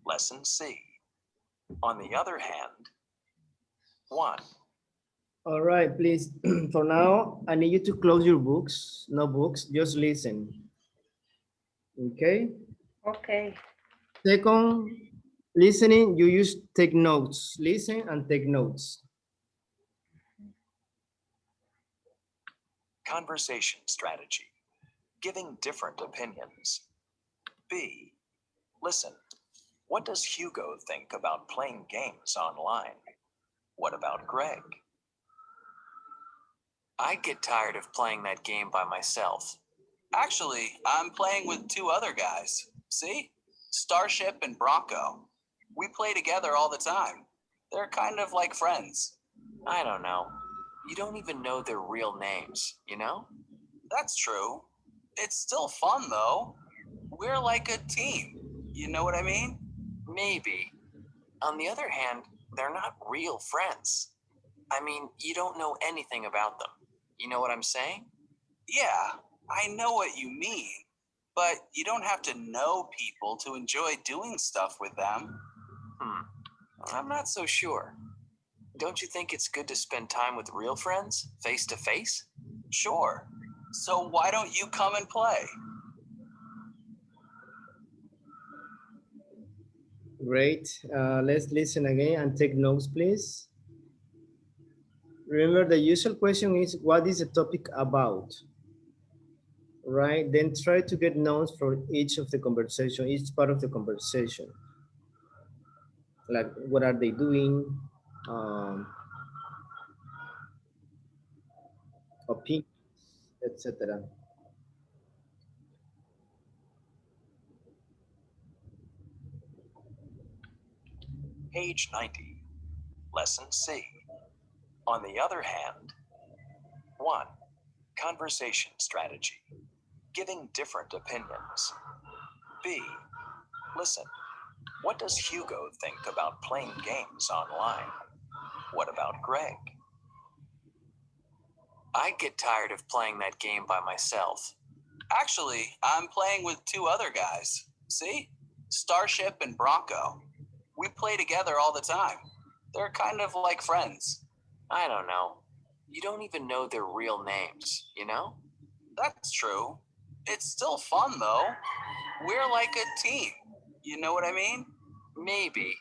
Lesson C. On the other hand, 1. All right, please, for now, I need you to close your books, no books, just listen. Okay? Okay. Second, listening, you use take notes. Listen and take notes. Conversation strategy. Giving different opinions. B. Listen. What does Hugo think about playing games online? What about Greg? I get tired of playing that game by myself. Actually, I'm playing with 2 other guys. See? Starship and Bronco. We play together all the time. They're kind of like friends. I don't know. You don't even know their real names, you know? That's true. It's still fun, though. We're like a team. You know what I mean? Maybe. On the other hand, they're not real friends. I mean, you don't know anything about them. You know what I'm saying? Yeah, I know what you mean. But you don't have to know people to enjoy doing stuff with them. I'm not so sure. Don't you think it's good to spend time with real friends, face to face? Sure. So why don't you come and play? Great. Let's listen again and take notes, please. Remember, the usual question is, what is the topic about? Right? Then try to get notes for each of the conversation, each part of the conversation. Like, what are they doing? Opinions, etc. Page 90, Lesson C. On the other hand, 1. Conversation strategy. Giving different opinions. B. Listen. What does Hugo think about playing games online? What about Greg? I get tired of playing that game by myself. Actually, I'm playing with two other guys. See? Starship and Bronco. We play together all the time. They're kind of like friends. I don't know. You don't even know their real names, you know? That's true. It's still fun, though. We're like a team. You know what I mean? Maybe.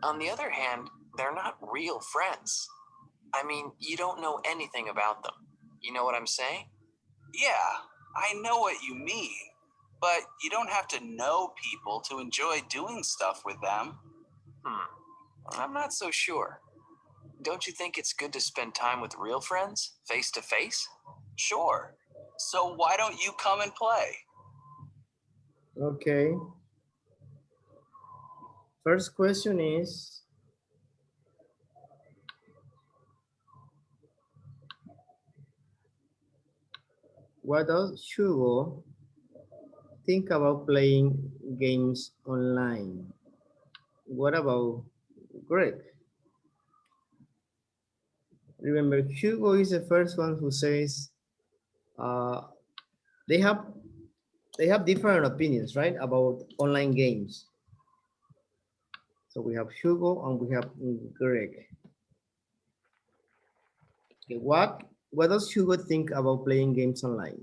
On the other hand, they're not real friends. I mean, you don't know anything about them. You know what I'm saying? Yeah, I know what you mean. But you don't have to know people to enjoy doing stuff with them. I'm not so sure. Don't you think it's good to spend time with real friends, face to face? Sure. So why don't you come and play? Okay. First question is, what does Hugo think about playing games online? What about Greg? Remember, Hugo is the first one who says uh, they have different opinions, right, about online games. So we have Hugo and we have Greg. Okay, what does Hugo think about playing games online?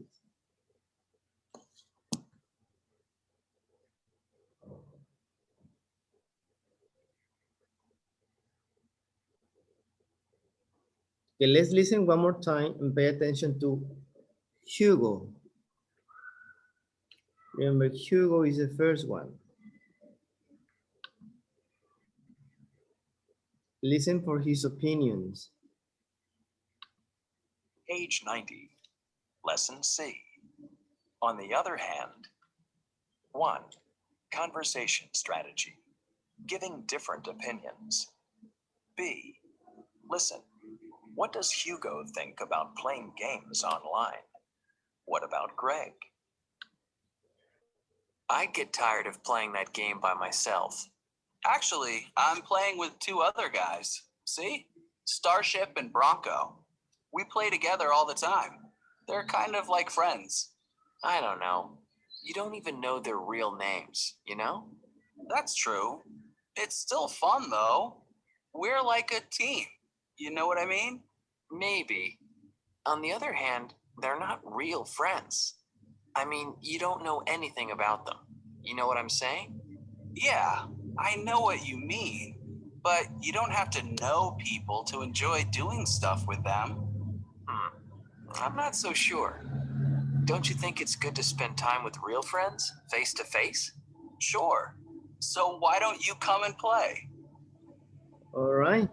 Okay, let's listen one more time and pay attention to Hugo. Remember, Hugo is the first one. Listen for his opinions. Page 90, Lesson C. On the other hand, 1. Conversation strategy. Giving different opinions. B. Listen. What does Hugo think about playing games online? What about Greg? I get tired of playing that game by myself. Actually, I'm playing with two other guys. See? Starship and Bronco. We play together all the time. They're kind of like friends. I don't know. You don't even know their real names, you know? That's true. It's still fun, though. We're like a team. You know what I mean? Maybe. On the other hand, they're not real friends. I mean, you don't know anything about them. You know what I'm saying? Yeah, I know what you mean. But you don't have to know people to enjoy doing stuff with them. I'm not so sure. Don't you think it's good to spend time with real friends, face to face? Sure. So why don't you come and play? All right.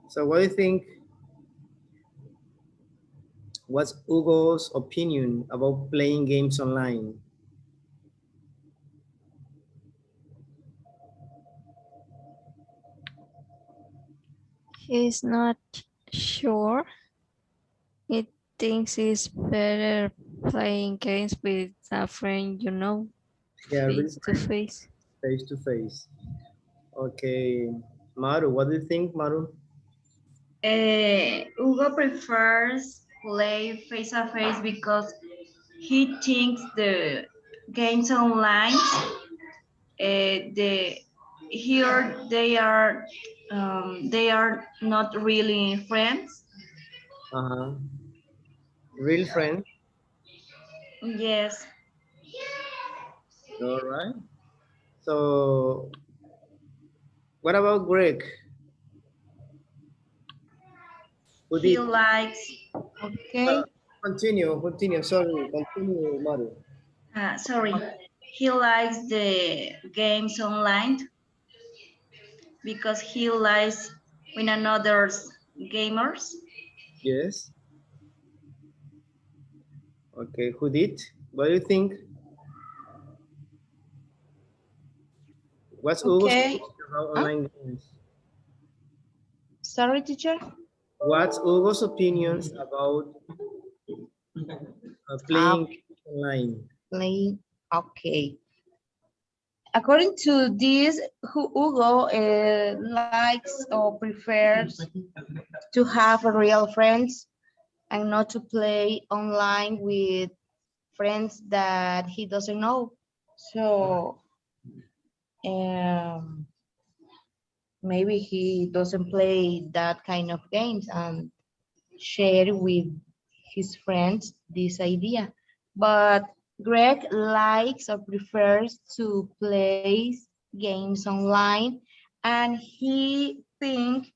So what do you think? What's Hugo's opinion about playing games online? He's not sure. He thinks it's better playing games with a friend, you know, Yeah, real face to face. face to face. Okay, Maru, what do you think, Maru? Hugo prefers play face to face because he thinks the games online, the here they are not really friends. Uh-huh. Real friend. Yes. All right. So what about Greg? He likes, Okay. Continue. Sorry, continue, Maru. sorry, he likes the games online because he likes with another's gamers. Yes. Okay, who did? What do you think? What's Hugo's Okay. opinion about online games? Sorry, teacher. What's Hugo's opinions about playing online? Playing. Okay. According to this, Hugo likes or prefers to have real friends and not to play online with friends that he doesn't know. So maybe he doesn't play that kind of games and share with his friends this idea. But Greg likes or prefers to play games online, and he thinks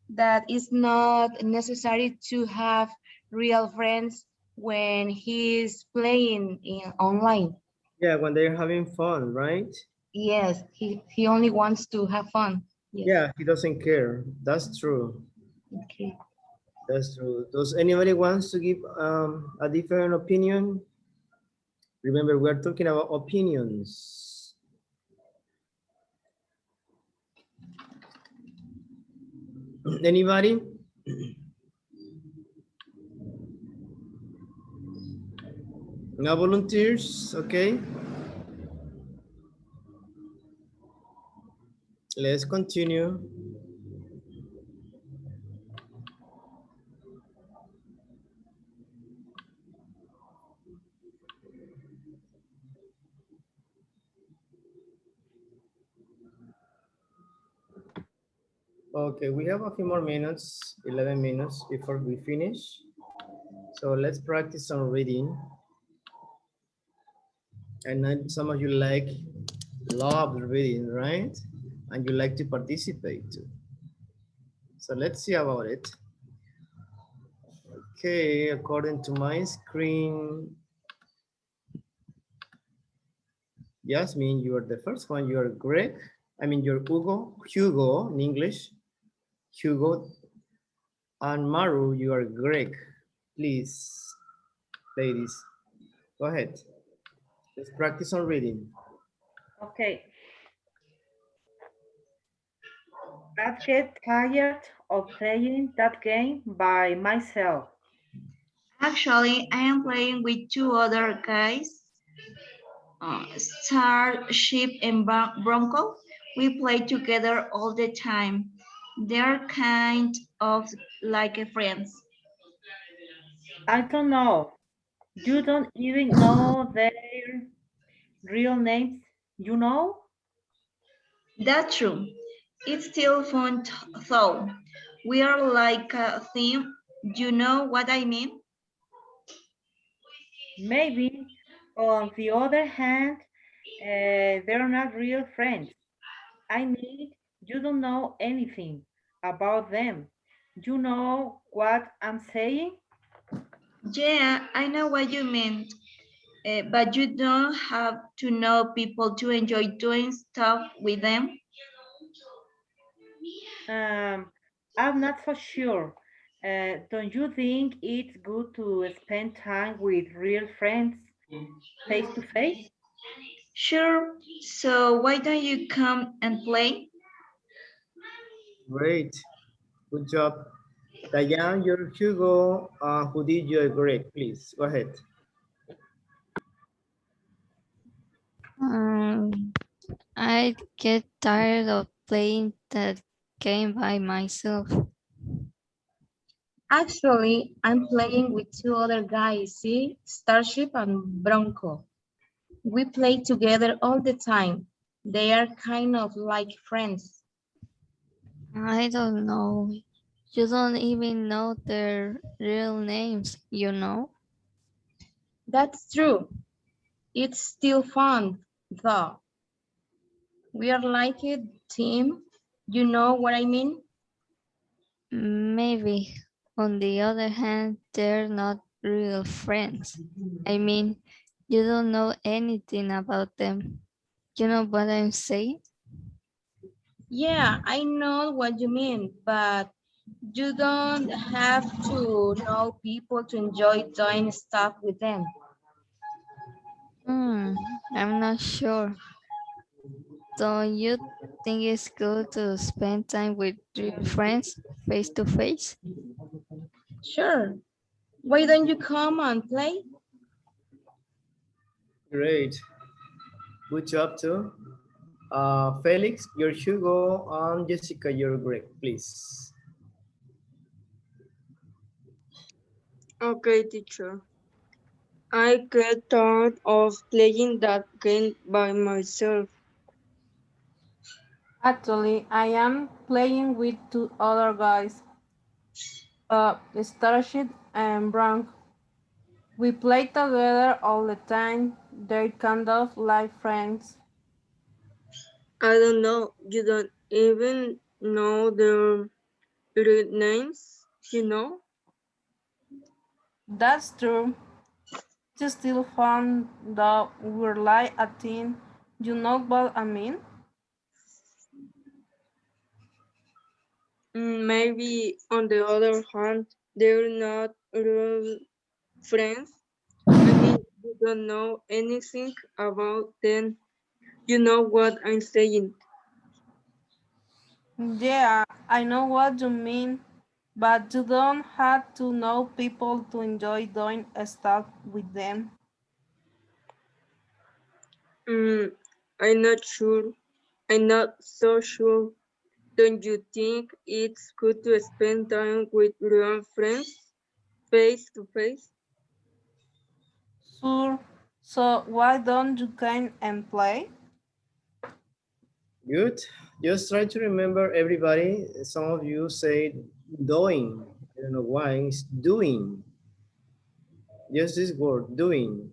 that it's not necessary to have real friends when he's playing online. Yeah, when they're having fun, right? Yes, he only wants to have fun. Yes. Yeah, he doesn't care. That's true. Okay. That's true. Does anybody wants to give a different opinion? Remember, we're talking about opinions. Anybody? No volunteers, okay. Let's continue. Okay, we have a few more minutes, 11 minutes before we finish. So let's practice some reading. And then some of you love reading, right? And you like to participate too. So let's see about it. Okay, according to my screen, Yasmin, you are the first one. You are Greg. I mean, you're Hugo in English. Hugo. And Maru, you are Greg. Please, ladies, go ahead. Let's practice on reading. Okay. I get tired of playing that game by myself. Actually, I am playing with two other guys, Starship and Bronco. We play together all the time. They're kind of like friends. I don't know. You don't even know their real names, you know? That's true. It's still fun though. We are like a team. You know what I mean? Maybe. On the other hand, they're not real friends. I mean, you don't know anything about them. You know what I'm saying? Yeah, I know what you mean. But you don't have to know people to enjoy doing stuff with them. Um, I'm not so sure. Don't you think it's good to spend time with real friends face to face? Sure. So why don't you come and play? Great, good job. Diane, you're Hugo. Who did you Greg? Please, go ahead. I get tired of playing that game by myself. Actually, I'm playing with two other guys, see? Starship and Bronco. We play together all the time. They are kind of like friends. I don't know. You don't even know their real names, you know? That's true. It's still fun, though. We are like a team. You know what I mean? Maybe. On the other hand, they're not real friends. I mean, you don't know anything about them. You know what I'm saying? Yeah, I know what you mean, but you don't have to know people to enjoy doing stuff with them. I'm not sure. Don't you think it's good to spend time with real friends face to face? Sure. Why don't you come and play? Great. Good job too. Felix, you're Hugo, and Jessica, you're Greg, please. Okay, teacher. I get tired of playing that game by myself. Actually, I am playing with two other guys, Starship and Bronk. We play together all the time. They're kind of like friends. I don't know. You don't even know their real names, you know? That's true. It's still fun though. We're like a team. You know what I mean? Maybe on the other hand, they're not real friends. I mean, you don't know anything about them. You know what I'm saying? Yeah, I know what you mean, but you don't have to know people to enjoy doing stuff with them. Mm, I'm not sure. I'm not so sure. Don't you think it's good to spend time with real friends face to face? Sure. So why don't you come and play? Good. Just try to remember everybody. Some of you said doing. I don't know why. It's doing. Just this word, doing.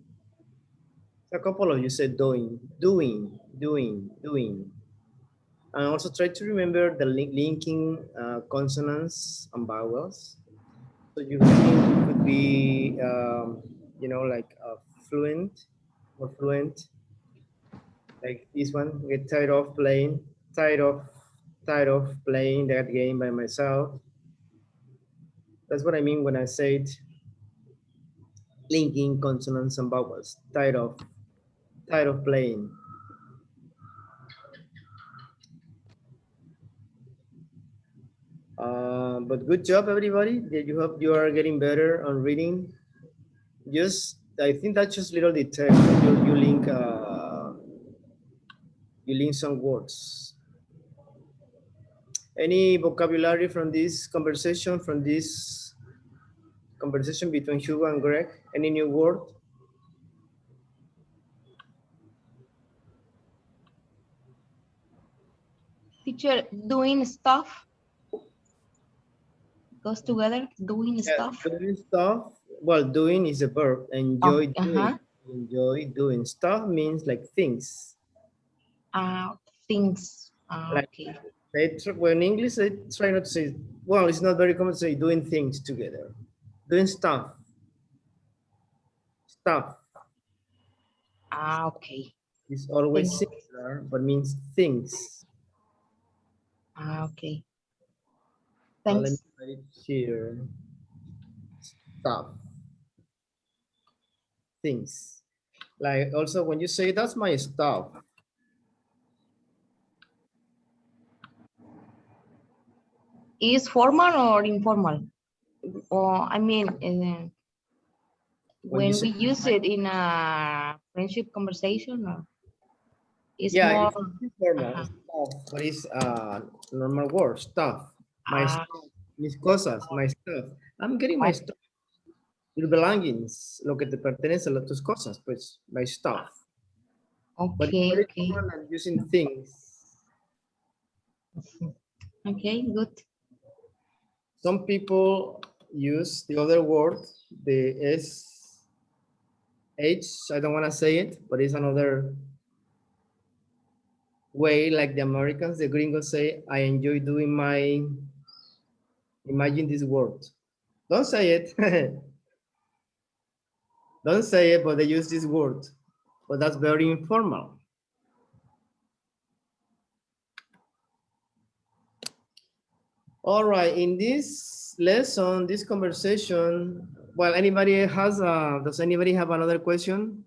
A couple of you said doing, doing, doing, doing. And also try to remember the linking consonants and vowels. So you could be, like fluent or fluent, like this one. Get tired of playing that game by myself. That's what I mean when I said linking consonants and vowels. Tired of playing. But good job, everybody. You hope you are getting better on reading. Just, I think that's just little detail. You link some words. Any vocabulary from this conversation between Hugo and Greg? Any new word? Teacher, doing stuff goes together, doing Yeah, stuff. doing stuff. Well, doing is a verb. Oh, Enjoy doing. uh-huh. Enjoy doing. Stuff means like things. Uh, things. Like Okay. when English, they try not to say, well, it's not very common to say doing things together. Doing stuff. Stuff Okay. is always Thank you. singular, but means things. Okay. Let me Thanks. write it here. Stuff. Things. Like also when you say that's my stuff. Is formal or informal? Or I mean, When you when say we use it in a friendship conversation, or it's yeah, more. it's formal Uh-huh. stuff, but it's normal word stuff. My Ah, stuff, mis cosas, my stuff. I'm getting my oh, stuff. Your belongings, lo que te pertenece, tus cosas, pues my stuff. But it's okay, very okay. common I'm using things. Okay, good. Some people use the other word, the SH, I don't want to say it, but it's another way, like the Americans, the gringos say, I enjoy doing imagine this word. Don't say it. Don't say it, but they use this word. But that's very informal. All right, in this lesson, this conversation, well, anybody has, does anybody have another question?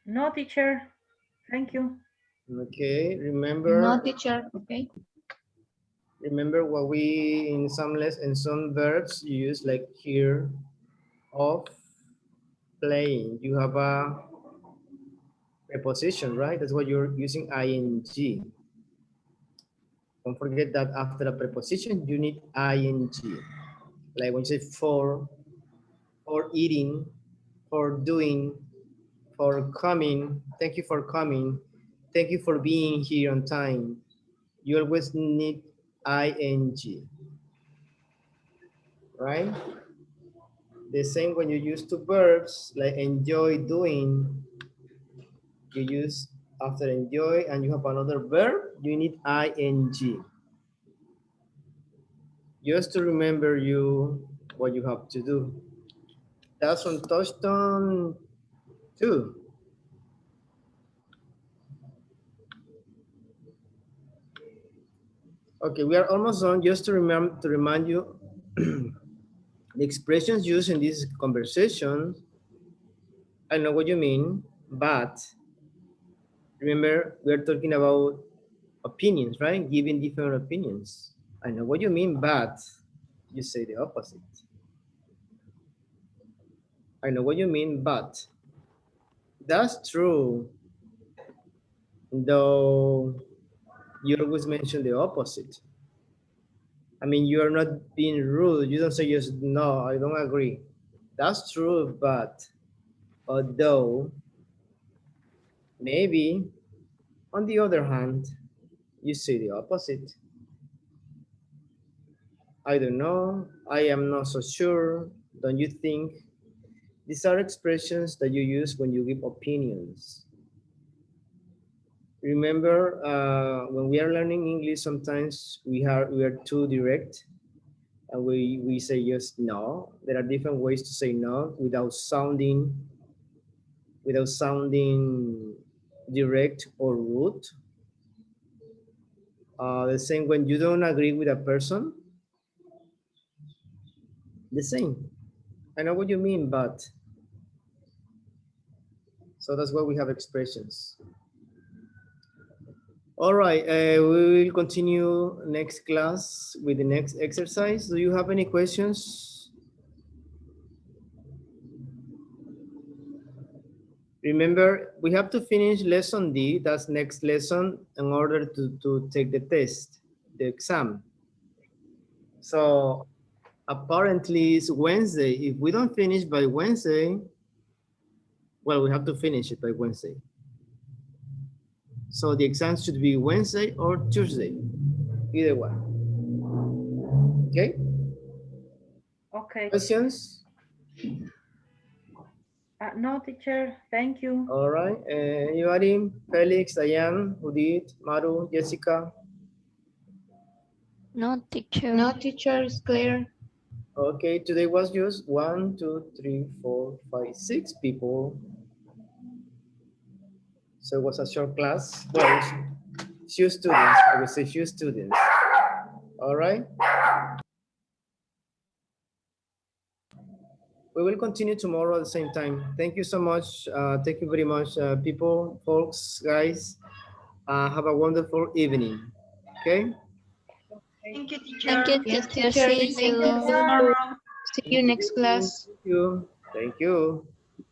No, teacher. Thank you. Okay, No, remember, teacher. Okay. remember what we, in some verbs you use like here, of, playing. You have a preposition, right? That's why you're using ing. Don't forget that after a preposition, you need ing. Like when you say for eating, for doing, for coming, thank you for coming, thank you for being here on time. You always need ing, right? The same when you use two verbs like enjoy doing, you use after enjoy and you have another verb, you need ing. Just to remember you what you have to do. That's on Touchstone 2. Okay, we are almost done. Just to remember, to remind you, the expressions used in this conversation, I know what you mean, but remember, we're talking about opinions, right? Giving different opinions. I know what you mean, but you say the opposite. I know what you mean, but that's true. Though you always mention the opposite. I mean, you are not being rude. You don't say yes, no, I don't agree. That's true, but although maybe on the other hand, you say the opposite. I don't know. I am not so sure. Don't you think? These are expressions that you use when you give opinions. Remember, when we are learning English, sometimes we are too direct, and we say yes, no. There are different ways to say no without sounding direct or rude. The same when you don't agree with a person, the same. I know what you mean, but so that's why we have expressions. All right, we will continue next class with the next exercise. Do you have any questions? Remember, we have to finish lesson D, that's next lesson, in order to take the test, the exam. So apparently it's Wednesday. If we don't finish by Wednesday, well, we have to finish it by Wednesday. So the exam should be Wednesday or Tuesday, either one. Okay? Okay. Questions? No, teacher. Thank you. All right. Anybody? Felix, Diane, Judith, Maru, Jessica? No, teacher. No, teacher, is clear. Okay, today was just 1, 2, 3, 4, 5, 6 people. So it was a short class. Well, few students, I would say few students. All right. We will continue tomorrow at the same time. Thank you so much. Thank you very much, people, folks, guys. Have a wonderful evening. Okay. Thank you, teacher. Thank you, Yes, teacher. teacher. See Thank you. you. See you next class. Thank you. Thank you.